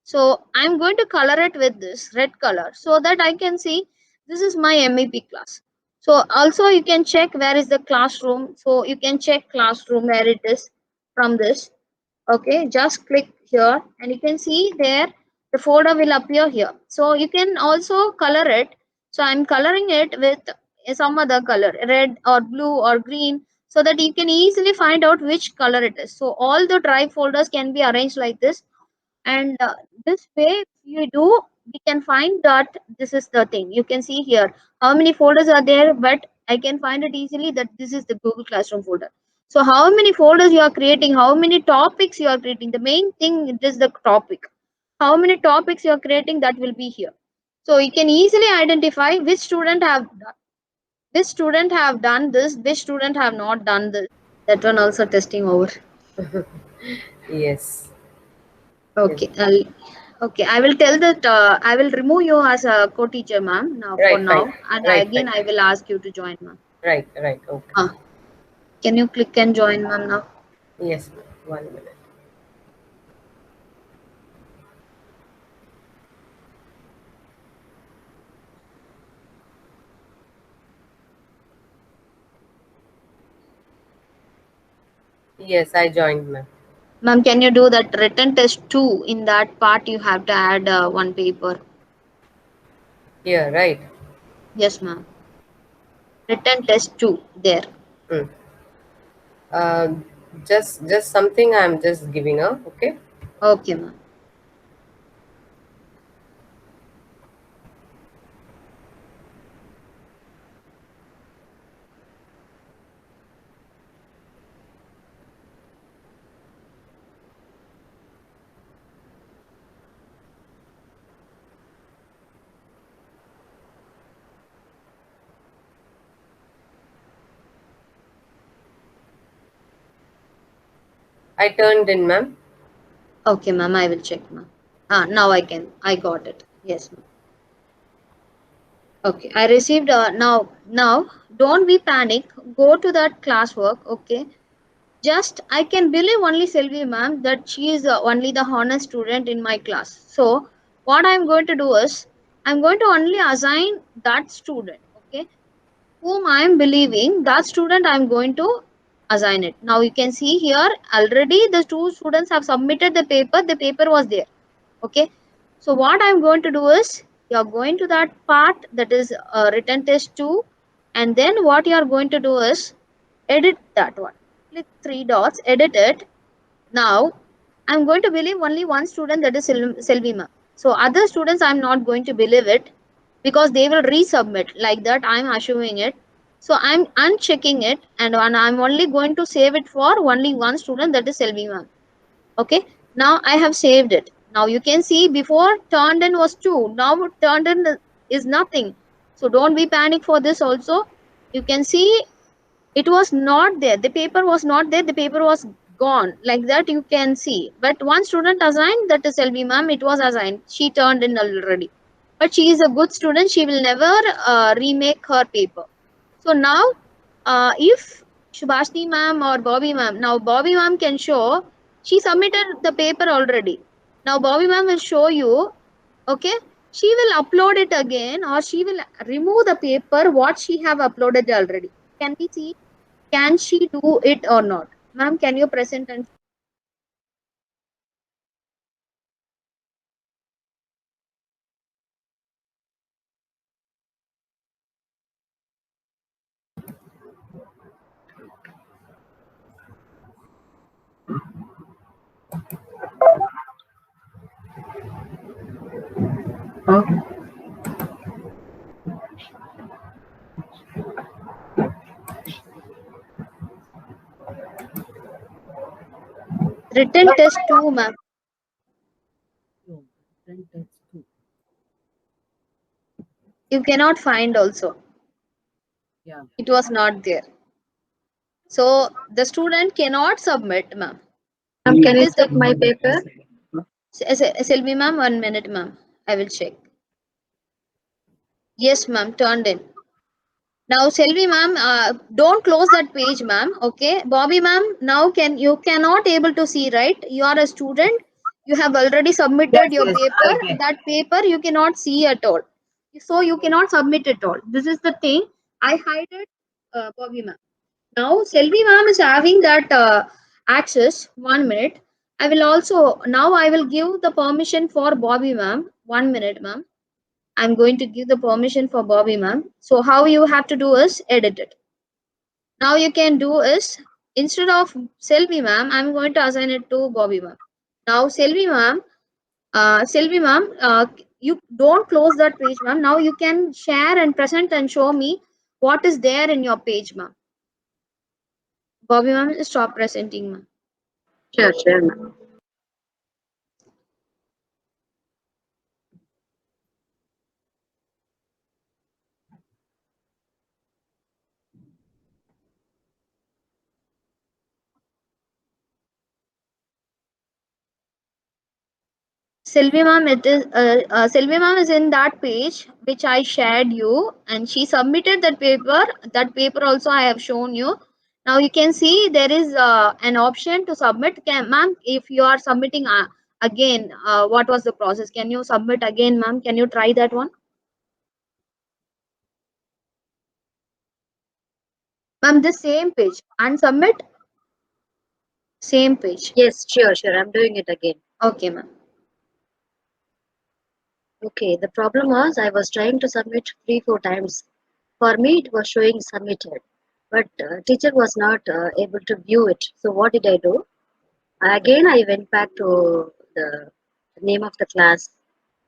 So I'm going to color it with this red color so that I can see this is my MEP class. So also you can check where is the classroom. So you can check classroom where it is from this. Okay, just click here and you can see there the folder will appear here. So you can also color it. So I'm coloring it with some other color, red or blue or green, so that you can easily find out which color it is. So all the drive folders can be arranged like this, and this way if you do, we can find that this is the thing. You can see here how many folders are there, but I can find it easily that this is the Google Classroom folder. So how many folders you are creating, how many topics you are creating, the main thing it is the topic, how many topics you are creating, that will be here. So you can easily identify which student have done this, which student have not done this. That one also testing over. Yes. Okay. Okay. I will tell that I will remove you as a co-teacher, ma'am. Now for Right, now, right, and right, again right, I will ask you to join, ma'am. right, right. Okay. Can you click and join, ma'am? Now. Yes, ma'am. 1 minute. Yes, I joined, ma'am. Ma'am, can you do that written test 2? In that part, you have to add one paper. Yeah, right. Yes, ma'am. Written test 2 there. Mm. Uh, just something I'm just giving a okay. Okay, ma'am. I turned in, ma'am. Okay, ma'am. I will check, ma'am. Now I got it. Yes, ma'am. Okay, I received. Now, don't be panic. Go to that classwork. Okay. Just I can believe only Selvi ma'am that she is only the honest student in my class. So what I'm going to do is I'm going to only assign that student. Okay, whom I am believing that student I'm going to assign it. Now you can see here already the two students have submitted the paper. The paper was there. Okay, so what I'm going to do is you're going to that part that is written test 2, and then what you are going to do is edit that one. Click three dots, edit it. Now I'm going to believe only one student, that is Selvi ma'am. So other students I'm not going to believe it because they will resubmit like that. I'm assuming it. So I'm unchecking it, and I'm only going to save it for only one student, that is Selvi ma'am. Okay, now I have saved it. Now you can see before turned in was 2, now turned in is nothing. So don't be panic for this also. You can see it was not there, the paper was not there, the paper was gone, like that you can see. But one student assigned, that is Selvi ma'am, it was assigned, she turned in already. But she is a good student, she will never remake her paper. So now if Subhashni ma'am or Bobby ma'am, now Bobby ma'am can show she submitted the paper already. Now Bobby ma'am will show you, okay, she will upload it again or she will remove the paper what she have uploaded already. Can we see, can she do it or not? Ma'am, can you present and Okay. written test 2, ma'am? No, written test 2. You cannot find also. Yeah. It was not there. So the student cannot submit, ma'am. Ma'am, can It you is the check my paper? Selvi ma'am, 1 minute, ma'am. I will check. Yes, ma'am, turned in. Now, Selvi ma'am, don't close that page, ma'am. Okay, Bobby ma'am, now you cannot able to see, right? You are a student. You have already submitted Yes, your yes. paper. Okay. That paper you cannot see at all. So you cannot submit at all. This is the thing. I hide it, Bobby ma'am. Now, Selvi ma'am is having that access. 1 minute. I will also now I will give the permission for Bobby ma'am. 1 minute, ma'am. I'm going to give the permission for Bobby ma'am. So how you have to do is edit it. Now you can do is instead of Selvi ma'am, I'm going to assign it to Bobby ma'am. Now Selvi ma'am, you don't close that page, ma'am. Now you can share and present and show me what is there in your page, ma'am. Bobby ma'am, stop presenting, ma'am. Sure, ma'am. Selvi ma'am, Selvi ma'am is in that page which I shared you, and she submitted that paper. That paper also I have shown you. Now you can see there is an option to submit. Ma'am, if you are submitting again, what was the process? Can you submit again, ma'am? Can you try that one, ma'am? The same page and submit. Same page. Yes, sure. I'm doing it again. Okay, ma'am. Okay, the problem was I was trying to submit 3-4 times. For me, it was showing submitted, but teacher was not able to view it. So what did I do? Again, I went back to the name of the class.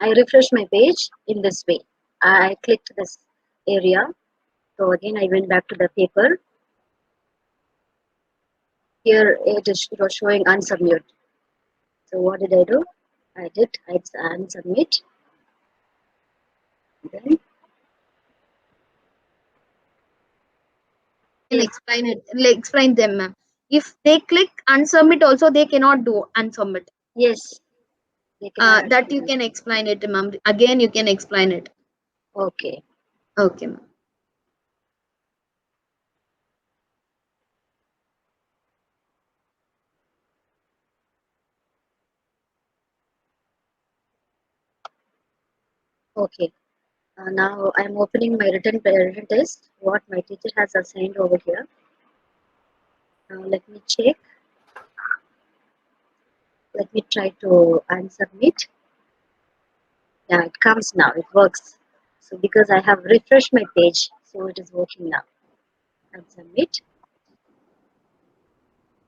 I refreshed my page in this way. I clicked this area. So again, I went back to the paper. Here it was showing unsubmit. So what did I do? I unsubmit. Then Can explain it. Explain them, ma'am. If they click unsubmit, also they cannot do unsubmit. yes, they cannot. That you can explain it, ma'am. Again, you can explain it. Okay. Okay, ma'am. Okay. Now I'm opening my written test. What my teacher has assigned over here. Now let me check. Let me try to unsubmit. Yeah, it comes now. It works. So because I have refreshed my page, so it is working now. Unsubmit.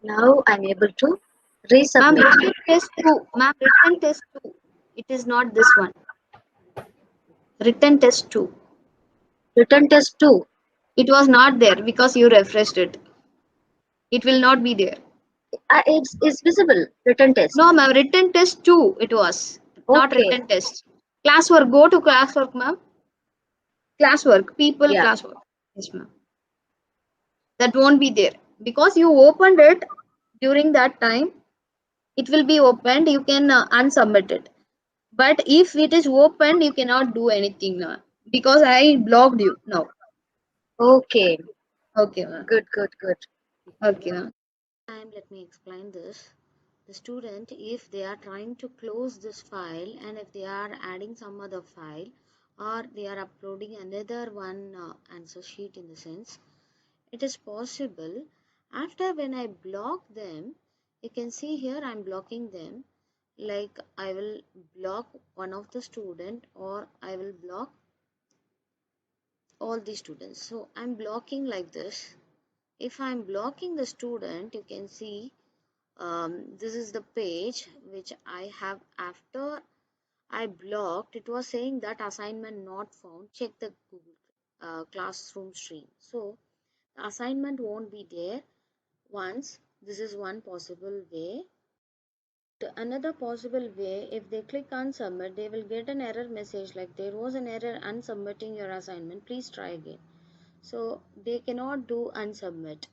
Now I'm able to Ma'am, resubmit. written test 2. Ma'am, written test 2. It is not this one. Written test 2. Written test 2. It was not there because you refreshed it. It will not be there. It's visible. Written test. No, ma'am. Written test 2. It was not Okay. written test. Classwork. Go to classwork, ma'am. Classwork. People Yeah. classwork. Yes, ma'am. That won't be there because you opened it during that time. It will be opened. You can unsubmit it. But if it is opened, you cannot do anything now because I blocked you now. Okay. Okay, ma'am. Good. Okay, ma'am. Let me explain this. The student, if they are trying to close this file and if they are adding some other file or they are uploading another one answer sheet in the sense, it is possible after when I block them, you can see here I'm blocking them, like I will block one of the student or I will block all the students. So I'm blocking like this. If I'm blocking the student, you can see this is the page which I have after I blocked. It was saying that assignment not found. Check the Google Classroom stream. So the assignment won't be there. Once this is one possible way. Another possible way, if they click on submit, they will get an error message like there was an error unsubmitting your assignment. Please try again. So they cannot do unsubmit.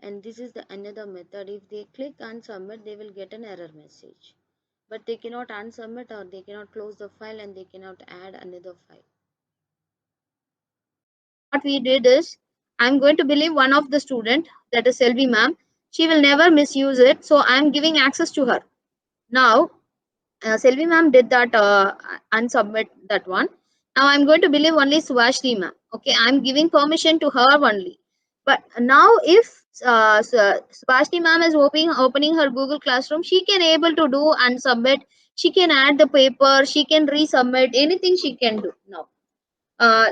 And this is the another method. If they click unsubmit, they will get an error message, but they cannot unsubmit or they cannot close the file and they cannot add another file. What we did is, I'm going to believe one of the student, that is Selvi ma'am. She will never misuse it, so I'm giving access to her. Now, Selvi ma'am did that unsubmit that one. Now I'm going to believe only Subhashri ma'am. Okay, I'm giving permission to her only. But now if Subhashri ma'am is opening her Google Classroom, she can able to do unsubmit. She can add the paper. She can resubmit anything. She can do now.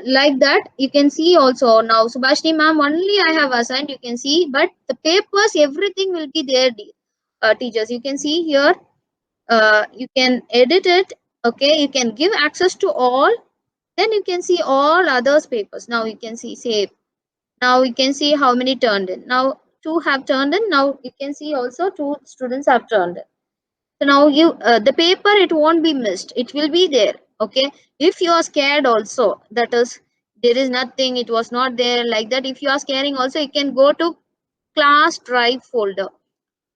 Like that, you can see also now Subhashni ma'am only I have assigned. You can see, but the papers everything will be there. Teachers, you can see here. You can edit it. Okay, you can give access to all. Then you can see all others papers. Now you can see save. Now you can see how many turned in. Now 2 have turned in. Now you can see also 2 students have turned in. So now you the paper, it won't be missed. It will be there. Okay. If you are scared also, that is there is nothing, it was not there like that. If you are scaring also, you can go to class drive folder.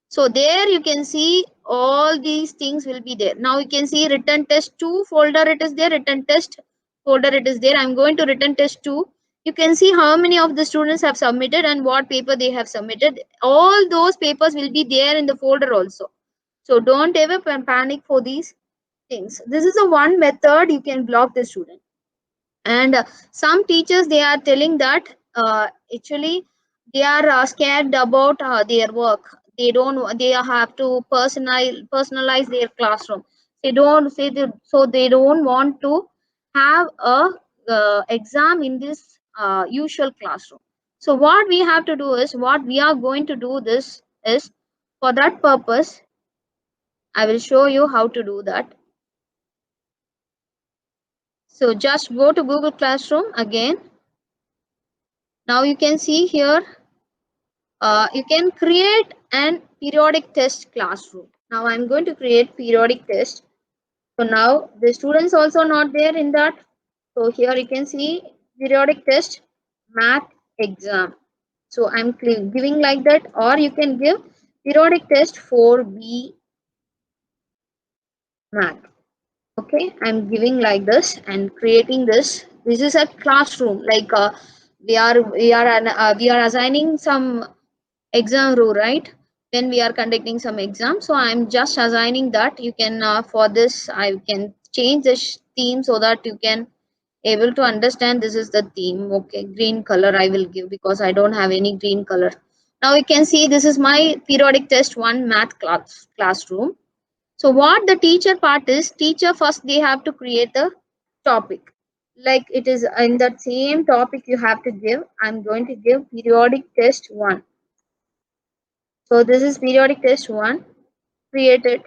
So there you can see all these things will be there. Now you can see written test 2 folder, it is there. Written test folder, it is there. I'm going to written test 2. You can see how many of the students have submitted and what paper they have submitted. All those papers will be there in the folder also. So don't ever panic for these things. This is a one method you can block the student. And some teachers, they are telling that actually they are scared about their work. They don't. They have to personalize their classroom. They don't say so they don't want to have a exam in this usual classroom. So what we have to do is, what we are going to do this is, for that purpose I will show you how to do that. So just go to Google Classroom again. Now you can see here, you can create an periodic test classroom. Now I'm going to create periodic test. So now the students also not there in that. So here you can see periodic test math exam. So I'm giving like that, or you can give periodic test 4B math. Okay, I'm giving like this and creating this. This is a classroom, like we are assigning some exam rule, right? When we are conducting some exam, so I'm just assigning that. You can for this I can change the theme so that you can able to understand this is the theme. Okay, green color I will give because I don't have any green color. Now you can see this is my periodic test 1 math classroom. So what the teacher part is, teacher first they have to create the topic. Like it is in that same topic you have to give. I'm going to give periodic test 1. So this is periodic test 1, created.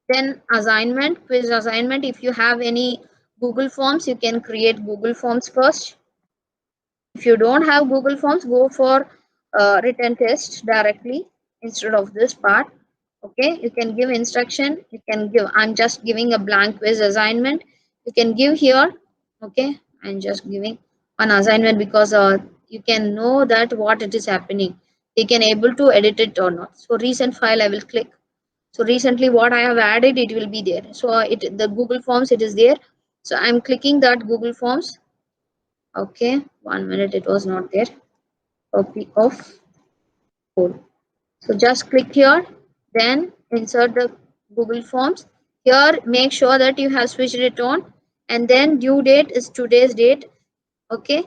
Then assignment, quiz assignment. If you have any Google Forms, you can create Google Forms first. If you don't have Google Forms, go for written test directly instead of this part. Okay, you can give instruction. You can give. I'm just giving a blank quiz assignment. You can give here. Okay, I'm just giving an assignment because you can know that what it is happening. You can able to edit it or not. So recent file, I will click. So recently what I have added, it will be there. So the Google Forms, it is there. So I'm clicking that Google Forms. Okay, 1 minute, it was not there. Copy of code. So just click here, then insert the Google Forms. Here make sure that you have switched it on, and then due date is today's date. Okay,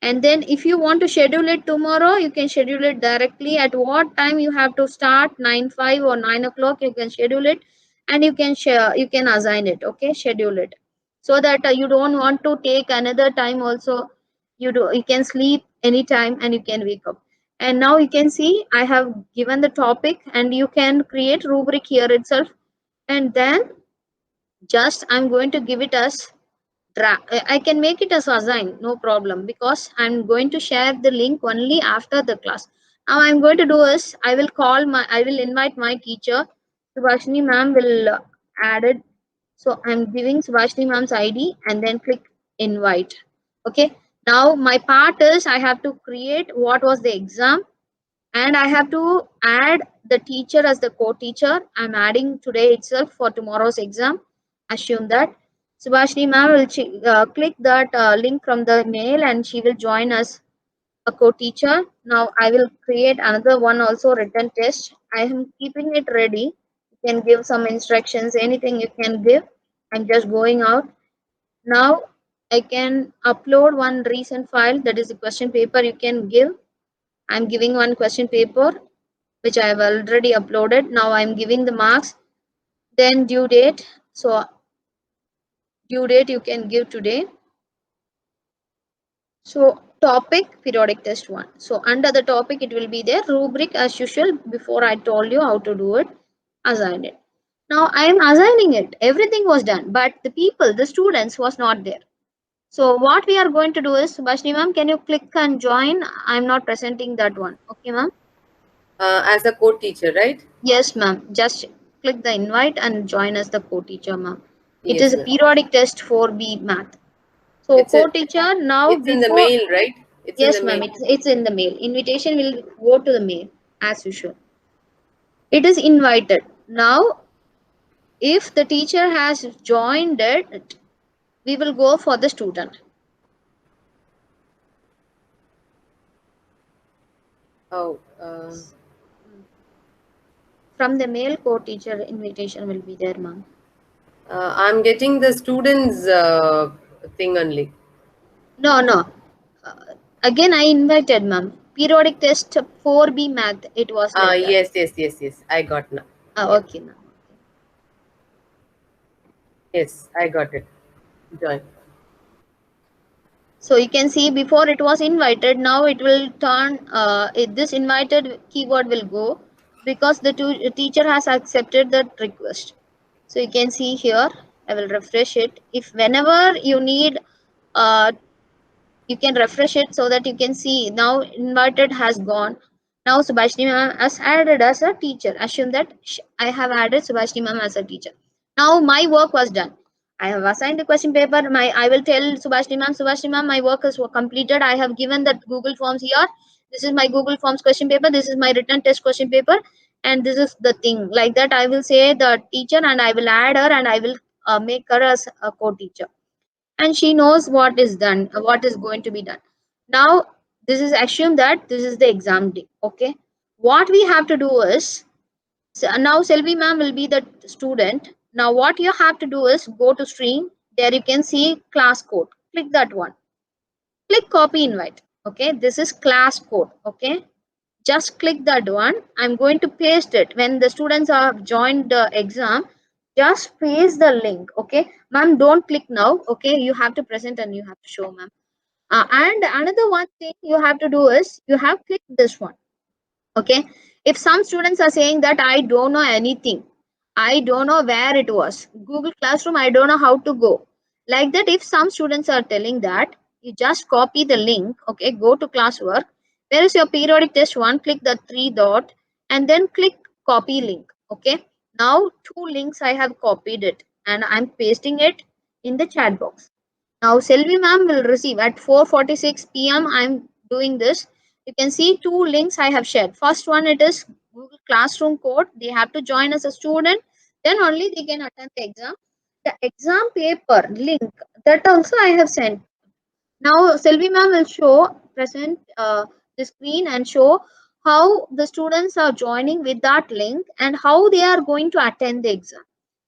and then if you want to schedule it tomorrow, you can schedule it directly. At what time you have to start, 9:05 or 9 o'clock, you can schedule it, and you can share, you can assign it. Okay, schedule it so that you don't want to take another time also. You can sleep anytime and you can wake up. And now you can see I have given the topic, and you can create rubric here itself. And then just I'm going to give it as I can make it as assign, no problem, because I'm going to share the link only after the class. Now I'm going to do is I will invite my teacher. Subhashini ma'am will add it. So I'm giving Subhashini ma'am's ID and then click invite. Okay. Now my part is I have to create what was the exam, and I have to add the teacher as the co-teacher. I'm adding today itself for tomorrow's exam. Assume that Subhashini ma'am will click that link from the mail, and she will join us a co-teacher. Now I will create another one also, written test. I am keeping it ready. You can give some instructions, anything you can give. I'm just going out. Now I can upload one recent file, that is the question paper you can give. I'm giving one question paper which I have already uploaded. Now I'm giving the marks, then due date. So due date you can give today. So topic periodic test 1. So under the topic it will be there, rubric as usual. Before I told you how to do it, assign it. Now I am assigning it. Everything was done, but the students was not there. So what we are going to do is, Subhashini ma'am, can you click and join? I'm not presenting that one. Okay, ma'am. As a co-teacher, right? Yes, ma'am. Just click the invite and join as the co-teacher, ma'am. It Yes, is a ma'am. periodic test 4B math. So co-teacher now It's in the before. mail, right? It's in Yes, the ma'am. mail. It's in the mail. Invitation will go to the mail as usual. It is invited. Now, if the teacher has joined it, we will go for the student. Oh, From the mail, co-teacher invitation will be there, ma'am. I'm getting the students thing only. No. Again, I invited, ma'am. periodic test 4B math. It was like that. Yes. I got now. Okay now. Yes, I got it. Join. So you can see before it was invited, now it will turn, this invited keyword will go because the teacher has accepted that request. So you can see here, I will refresh it. If whenever you need, you can refresh it so that you can see now invited has gone. Now Subhashini ma'am has added as a teacher. Assume that I have added Subhashini ma'am as a teacher. Now my work was done. I have assigned the question paper. I will tell Subhashini ma'am, my work is completed. I have given that Google Forms here. This is my Google Forms question paper. This is my written test question paper, and this is the thing. Like that, I will say the teacher, and I will add her, and I will make her as a co-teacher, and she knows what is done, what is going to be done. Now, this is assume that this is the exam day. Okay, what we have to do is, so now Selvi ma'am will be the student. Now what you have to do is go to stream. There you can see class code. Click that one. Click copy invite. Okay, this is class code. Okay, just click that one. I'm going to paste it. When the students have joined the exam, just paste the link. Okay, ma'am, don't click now. Okay, you have to present and you have to show, ma'am. And another one thing you have to do is you have clicked this one. Okay, if some students are saying that I don't know anything, I don't know where it was, Google Classroom, I don't know how to go, like that, if some students are telling that, you just copy the link. Okay, go to classwork, where is your periodic test one, click the three dot and then click copy link. Okay, now two links I have copied it and I'm pasting it in the chat box. Now Selvi ma'am will receive at 4:46 p.m. I'm doing this. You can see two links I have shared. First one, it is Google Classroom code. They have to join as a student. Then only they can attend the exam. The exam paper link, that also I have sent. Now Selvi ma'am will present the screen and show how the students are joining with that link and how they are going to attend the exam.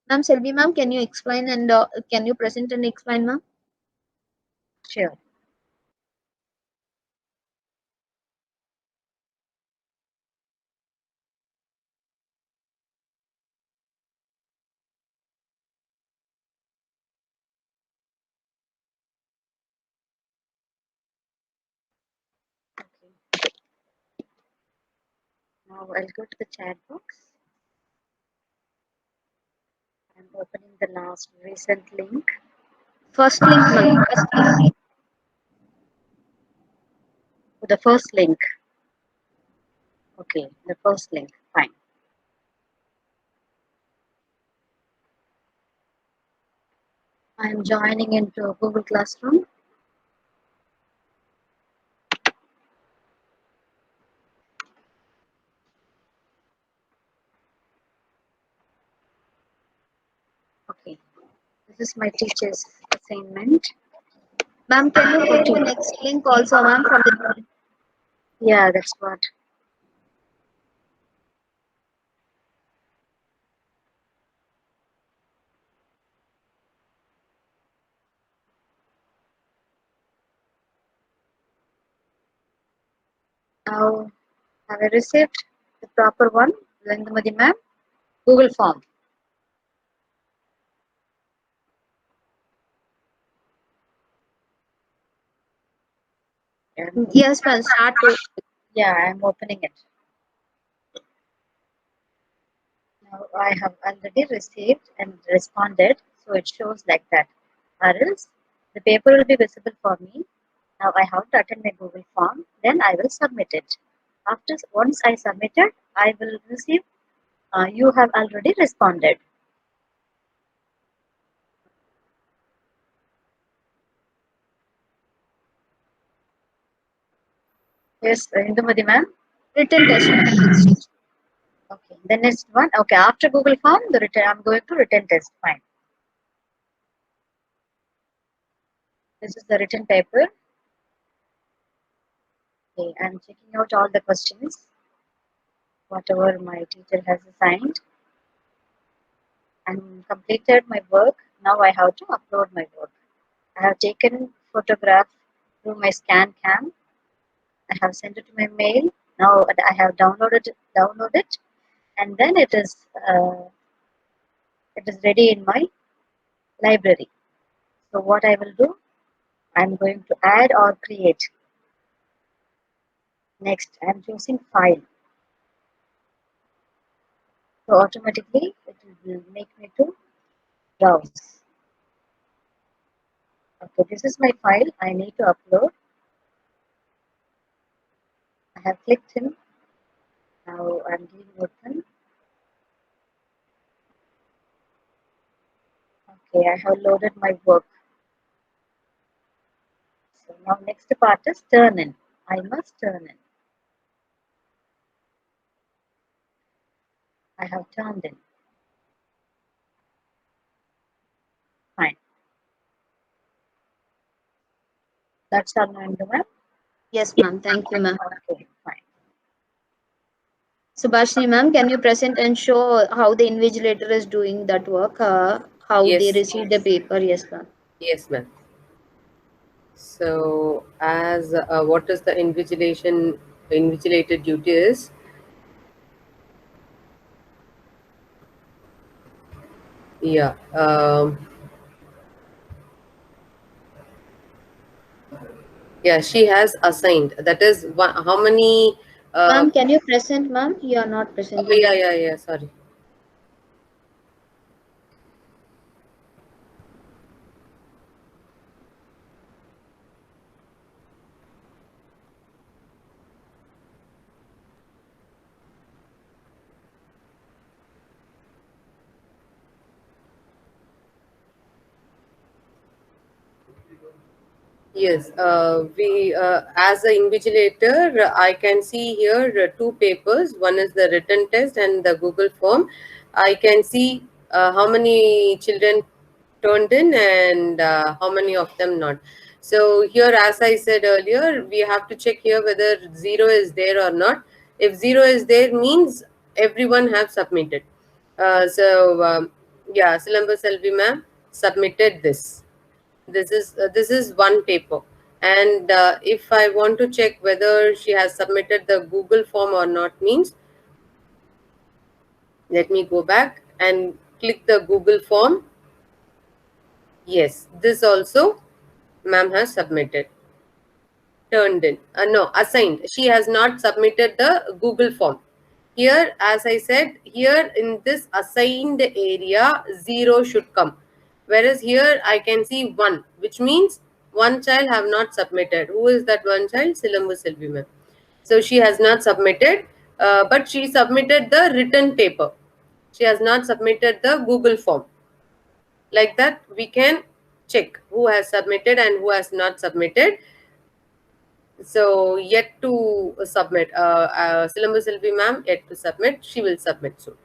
Ma'am, Selvi ma'am, can you explain and can you present and explain, ma'am? Sure. Okay. Now I'll go to the chat box. I'm opening the last recent link. First link, ma'am. First link. The first link. Okay, the first link. Fine. I'm joining into Google Classroom. Okay, this is my teacher's assignment. Ma'am, can you put the next link also, ma'am, from the Yeah, that's what. Now, have I received the proper one? Lindamati ma'am? Google form. Yeah. yes, ma'am. Start to Yeah, I'm opening it. Now I have already received and responded, so it shows like that. Or else the paper will be visible for me. Now I have to attend my Google form, then I will submit it. Once I submit it, I will receive. You have already responded. Yes, Indumati ma'am. written test, ma'am. Okay, the next one. Okay, after Google form, the return. I'm going to written test. Fine. This is the written paper. Okay, I'm checking out all the questions, whatever my teacher has assigned, and completed my work. Now I have to upload my work. I have taken photograph through my scan cam. I have sent it to my mail. Now I have downloaded it, and then it is ready in my library. So what I will do, I'm going to add or create. Next, I'm choosing file. So automatically it will make me to browse. Okay, this is my file. I need to upload. I have clicked in. Now I'm giving open. Okay, I have loaded my work. So now next part is turn in. I must turn in. I have turned in. Fine. That's all, ma'am. Yes, ma'am. Thank you, ma'am. Okay, fine. Subhashini, ma'am, can you present and show how the invigilator is doing that work? How they Yes. receive the paper? Yes, ma'am. Yes, ma'am. So, as what is the invigilator duty is? Yeah. Yeah, she has assigned. That is one, how many? Ma'am, can you present, ma'am? You are not Oh, presenting. yeah. Sorry. Yes, we as an invigilator, I can see here two papers. One is the written test and the Google form. I can see how many children turned in and how many of them not. So here, as I said earlier, we have to check here whether zero is there or not. If zero is there, means everyone have submitted. Yeah, Silamba Selvi ma'am submitted this. This is one paper, and if I want to check whether she has submitted the Google form or not, means let me go back and click the Google form. Yes, this also ma'am has submitted. Turned in, no, assigned. She has not submitted the Google form. Here, as I said, here in this assigned area, 0 should come. Whereas here I can see 1, which means one child have not submitted. Who is that one child? Silambu Selvi ma'am. So she has not submitted, but she submitted the written paper. She has not submitted the Google form. Like that, we can check who has submitted and who has not submitted. So yet to submit. Silamba Selvi ma'am yet to submit. She will submit soon.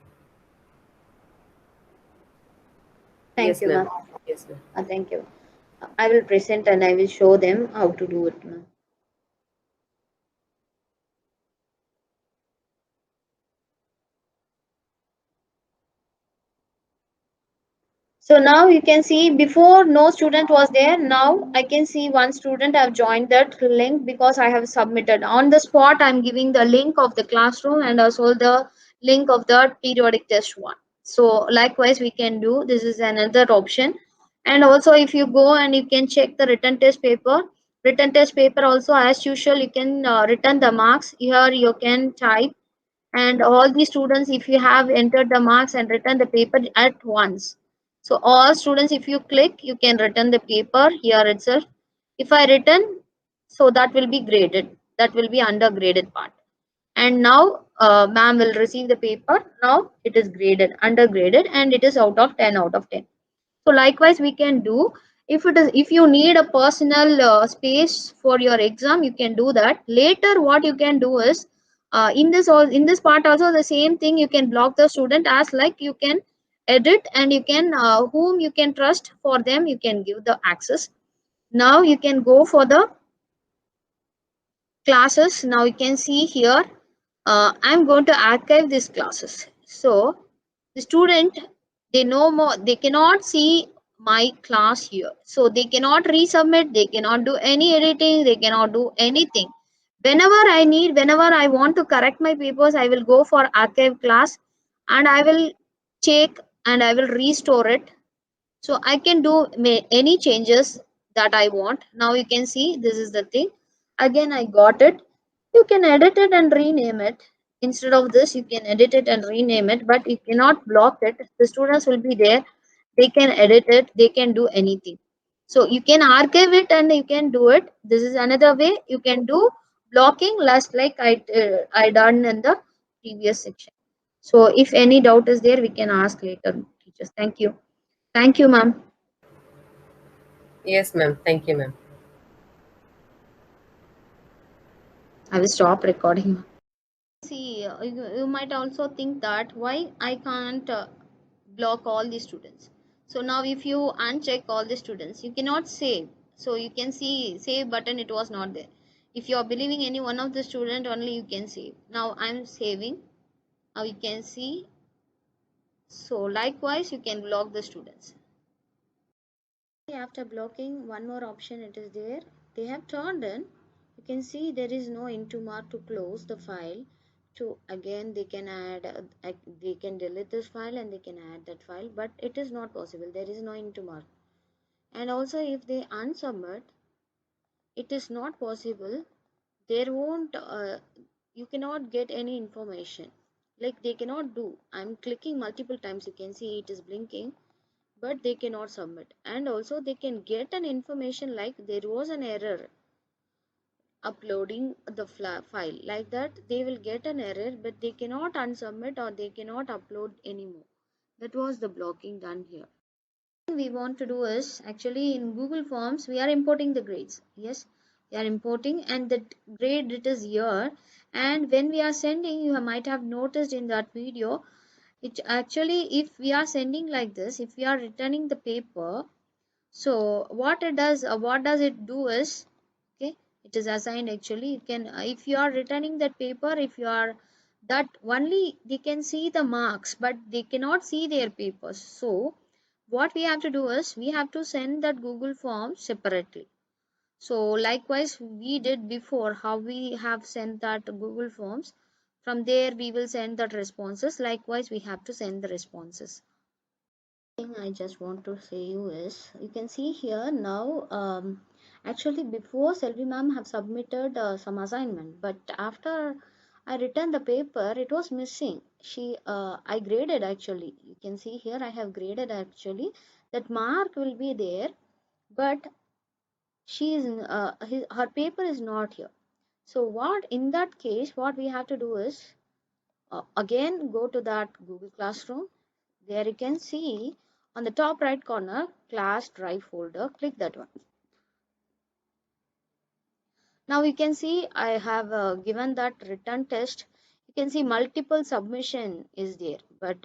Thank Yes, you, ma'am. ma'am. Yes, ma'am. Thank you. I will present and I will show them how to do it, ma'am. So now you can see before no student was there. Now I can see one student have joined that link because I have submitted. On the spot, I'm giving the link of the classroom and also the link of the periodic test one. So likewise, we can do this is another option. And also if you go and you can check the written test paper. Written test paper also as usual, you can return the marks. Here you can type and all the students if you have entered the marks and written the paper at once. So all students if you click you can return the paper here itself. If I return, so that will be graded, that will be under graded part. And now ma'am will receive the paper. Now it is graded under graded and it is out of 10 out of 10. So likewise we can do, if you need a personal space for your exam, you can do that. Later what you can do is in this part also the same thing, you can block the student as like you can edit and you can whom you can trust, for them you can give the access. Now you can go for the classes. Now you can see here I'm going to archive these classes. So the student, they no more, they cannot see my class here, so they cannot resubmit, they cannot do any editing, they cannot do anything, Whenever I want to correct my papers, I will go for archive class and I will check and I will restore it. So I can do any changes that I want. Now you can see this is the thing. Again, I got it. You can edit it and rename it. Instead of this, you can edit it and rename it, but you cannot block it. The students will be there. They can edit it. They can do anything. So you can archive it and you can do it. This is another way you can do blocking, last like I done in the previous section. So if any doubt is there, we can ask later, teachers. Thank you. Thank you, ma'am. Yes, ma'am. Thank you, ma'am. I will stop recording. See, you might also think that why I can't block all the students. So now if you uncheck all the students, you cannot save. So you can see save button, it was not there. If you are believing any one of the student only, you can save. Now I'm saving. Now you can see. So likewise, you can block the students. After blocking, one more option it is there. They have turned in. You can see there is no into mark to close the file. To again they can add, they can delete this file and they can add that file, but it is not possible. There is no into mark. And also if they unsubmit, it is not possible. There won't. You cannot get any information. Like they cannot do. I'm clicking multiple times. You can see it is blinking, but they cannot submit. And also they can get an information like there was an error uploading the file, like that they will get an error, but they cannot unsubmit or they cannot upload anymore. That was the blocking done here. What we want to do is, actually in Google Forms we are importing the grades. Yes, we are importing, and the grade it is here. And when we are sending, you might have noticed in that video, it actually, if we are sending like this, if we are returning the paper, so what does it do is, okay, it is assigned. Actually you can, if you are returning that paper, if you are that, only they can see the marks but they cannot see their papers. So what we have to do is, we have to send that Google form separately. So likewise we did before, how we have sent that Google forms, from there we will send that responses. Likewise we have to send the responses. Thing I just want to say you is, you can see here now, actually before Selvi ma'am have submitted some assignment, but after I returned the paper, it was missing. I graded actually. You can see here I have graded actually. That mark will be there, but her paper is not here. So what in that case, what we have to do is, again go to that Google Classroom. There you can see on the top right corner, class drive folder, click that one. Now you can see I have given that return test. You can see multiple submission is there, but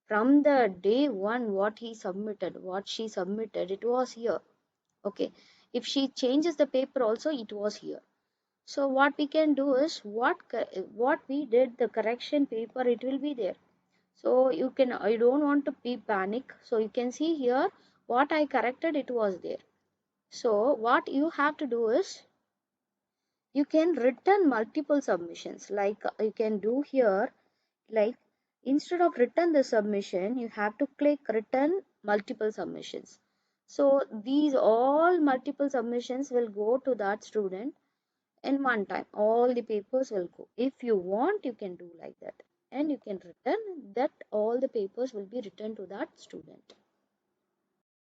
from the day one, what she submitted, it was here. Okay, if she changes the paper also, it was here. So what we can do is, what we did, the correction paper, it will be there. So you don't want to be panic. So you can see here what I corrected, it was there. So what you have to do is, you can return multiple submissions. Like you can do here, like instead of return the submission, you have to click return multiple submissions. So these all multiple submissions will go to that student in one time. All the papers will go. If you want, you can do like that, and you can return that all the papers will be returned to that student.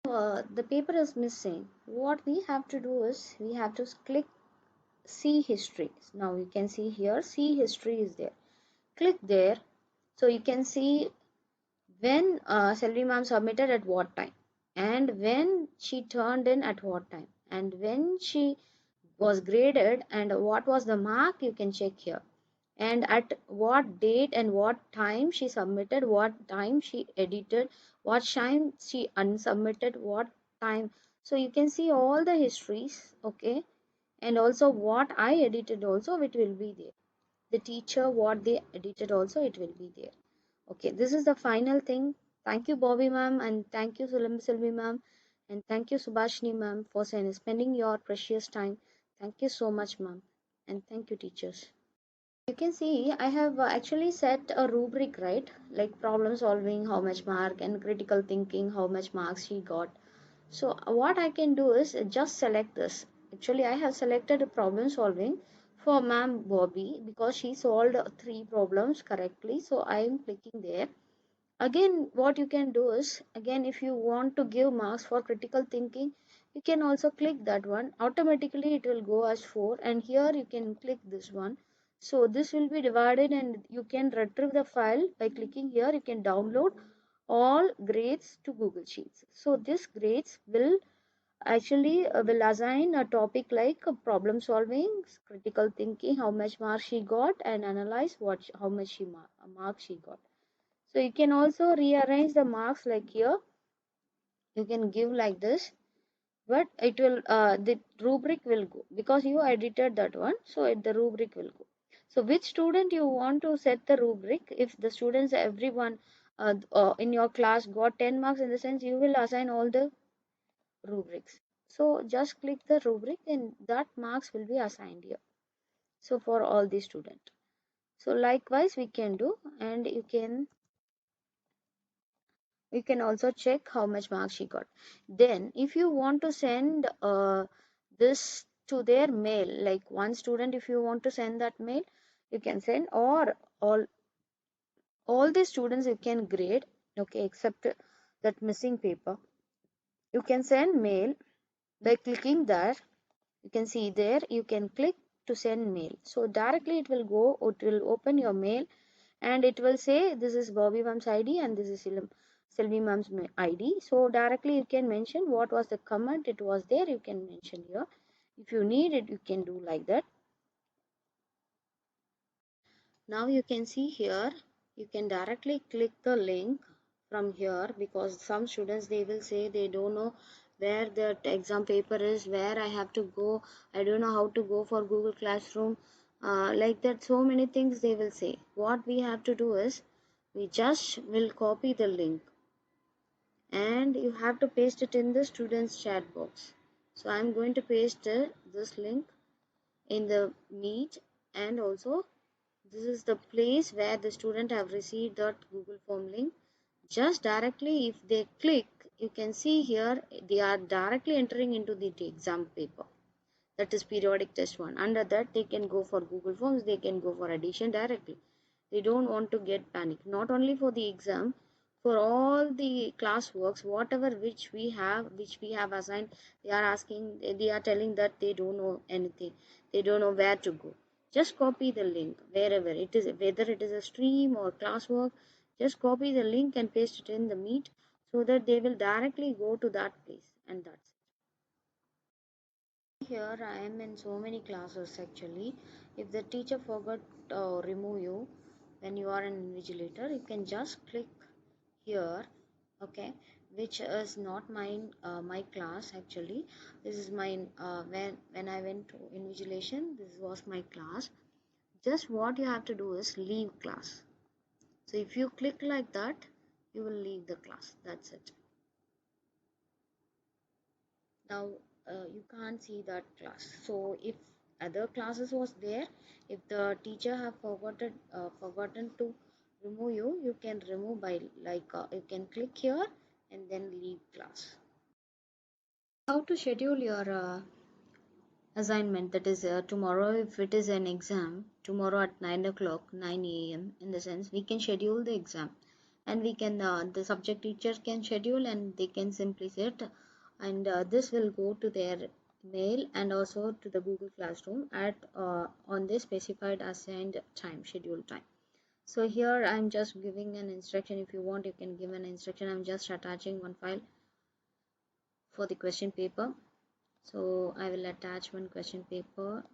The paper is missing. What we have to do is, we have to click see history. Now you can see here, see history is there. Click there. So you can see when Selvi ma'am submitted at what time, and when she turned in at what time, and when she was graded and what was the mark, you can check here, and at what date and what time she submitted, what time she edited, what time she unsubmitted, what time. So you can see all the histories. Okay, and also what I edited also, it will be there. The teacher, what they edited also, it will be there. Okay, this is the final thing. Thank you Bobby ma'am, and thank you Selvi ma'am, and thank you Subhashini ma'am for spending your precious time. Thank you so much ma'am. and thank you, teachers. You can see I have actually set a rubric, right? Like problem solving, how much mark, and critical thinking, how much marks she got. So what I can do is just select this. Actually, I have selected a problem solving for Ma'am Bobby because she solved 3 problems correctly. So I am clicking there. Again, what you can do is, again, if you want to give marks for critical thinking, you can also click that one. Automatically it will go as 4, and here you can click this one. So this will be divided and you can retrieve the file by clicking here. You can download all grades to Google Sheets. So this grades will actually will assign a topic like problem solving, critical thinking, how much marks she got, and analyze how much marks she got. So you can also rearrange the marks like here. You can give like this, but it will the rubric will go because you edited that one. So the rubric will go. So which student you want to set the rubric? If the students everyone in your class got 10 marks, in the sense you will assign all the rubrics. So just click the rubric and that marks will be assigned here. So for all the student. So likewise we can do, and you can also check how much marks she got. Then if you want to send this to their mail, like one student, if you want to send that mail, you can send, or all the students you can grade, okay, except that missing paper. You can send mail by clicking there. You can see there, you can click to send mail. So directly it will open your mail, and it will say this is Bobby Ma'am's ID and this is Selvi Ma'am's ID. So directly you can mention what was the comment it was there, you can mention here. If you need it, you can do like that. Now you can see here, you can directly click the link from here, because some students, they will say they don't know where the exam paper is, where I have to go, I don't know how to go for Google Classroom, like that, so many things they will say. What we have to do is, we just will copy the link and you have to paste it in the students chat box. So I'm going to paste this link in the Meet, and also this is the place where the student have received that Google form link. Just directly if they click, you can see here they are directly entering into the exam paper. That is periodic test 1. Under that they can go for Google Forms, they can go for addition directly. They don't want to get panic. Not only for the exam, for all the classworks, whatever which we have assigned, they are asking, they are telling that they don't know anything. They don't know where to go. Just copy the link wherever it is, whether it is a stream or classwork, just copy the link and paste it in the Meet, so that they will directly go to that place, and that's it. Here I am in so many classes actually. If the teacher forgot to remove you when you are an invigilator, you can just click here, okay, which is not mine, my class actually. This is mine. When I went to invigilation, this was my class. Just what you have to do is leave class. So if you click like that, you will leave the class. That's it. Now you can't see that class. So if other classes was there, if the teacher have forgotten to remove you, you can remove by like you can click here and then leave class. How to schedule your assignment, that is tomorrow, if it is an exam tomorrow at 9 o'clock 9 a.m. in the sense we can schedule the exam, and we can the subject teacher can schedule, and they can simply set, and this will go to their mail and also to the Google Classroom at on the specified assigned time, scheduled time. So here I'm just giving an instruction. If you want, you can give an instruction. I'm just attaching one file for the question paper. So I will attach one question paper.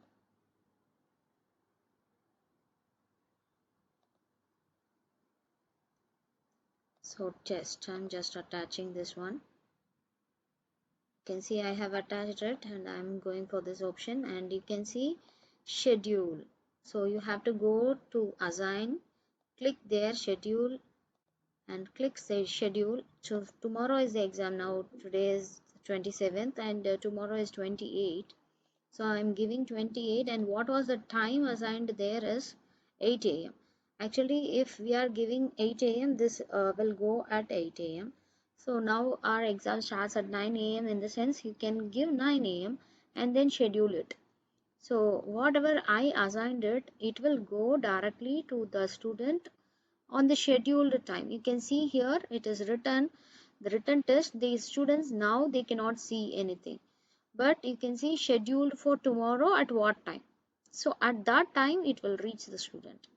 So test, I'm just attaching this one. You can see I have attached it, and I'm going for this option, and you can see schedule. So you have to go to assign, click there schedule, and click say schedule. So tomorrow is the exam. Now today is 27th and tomorrow is 28th. So I'm giving 28, and what was the time assigned there is 8 a.m. Actually, if we are giving 8 a.m., this will go at 8 a.m. So now our exam starts at 9 a.m. in the sense you can give 9 a.m. and then schedule it. So whatever I assigned it, it will go directly to the student on the scheduled time. You can see here it is written, the written test, the students now they cannot see anything. But you can see scheduled for tomorrow at what time. So at that time it will reach the student.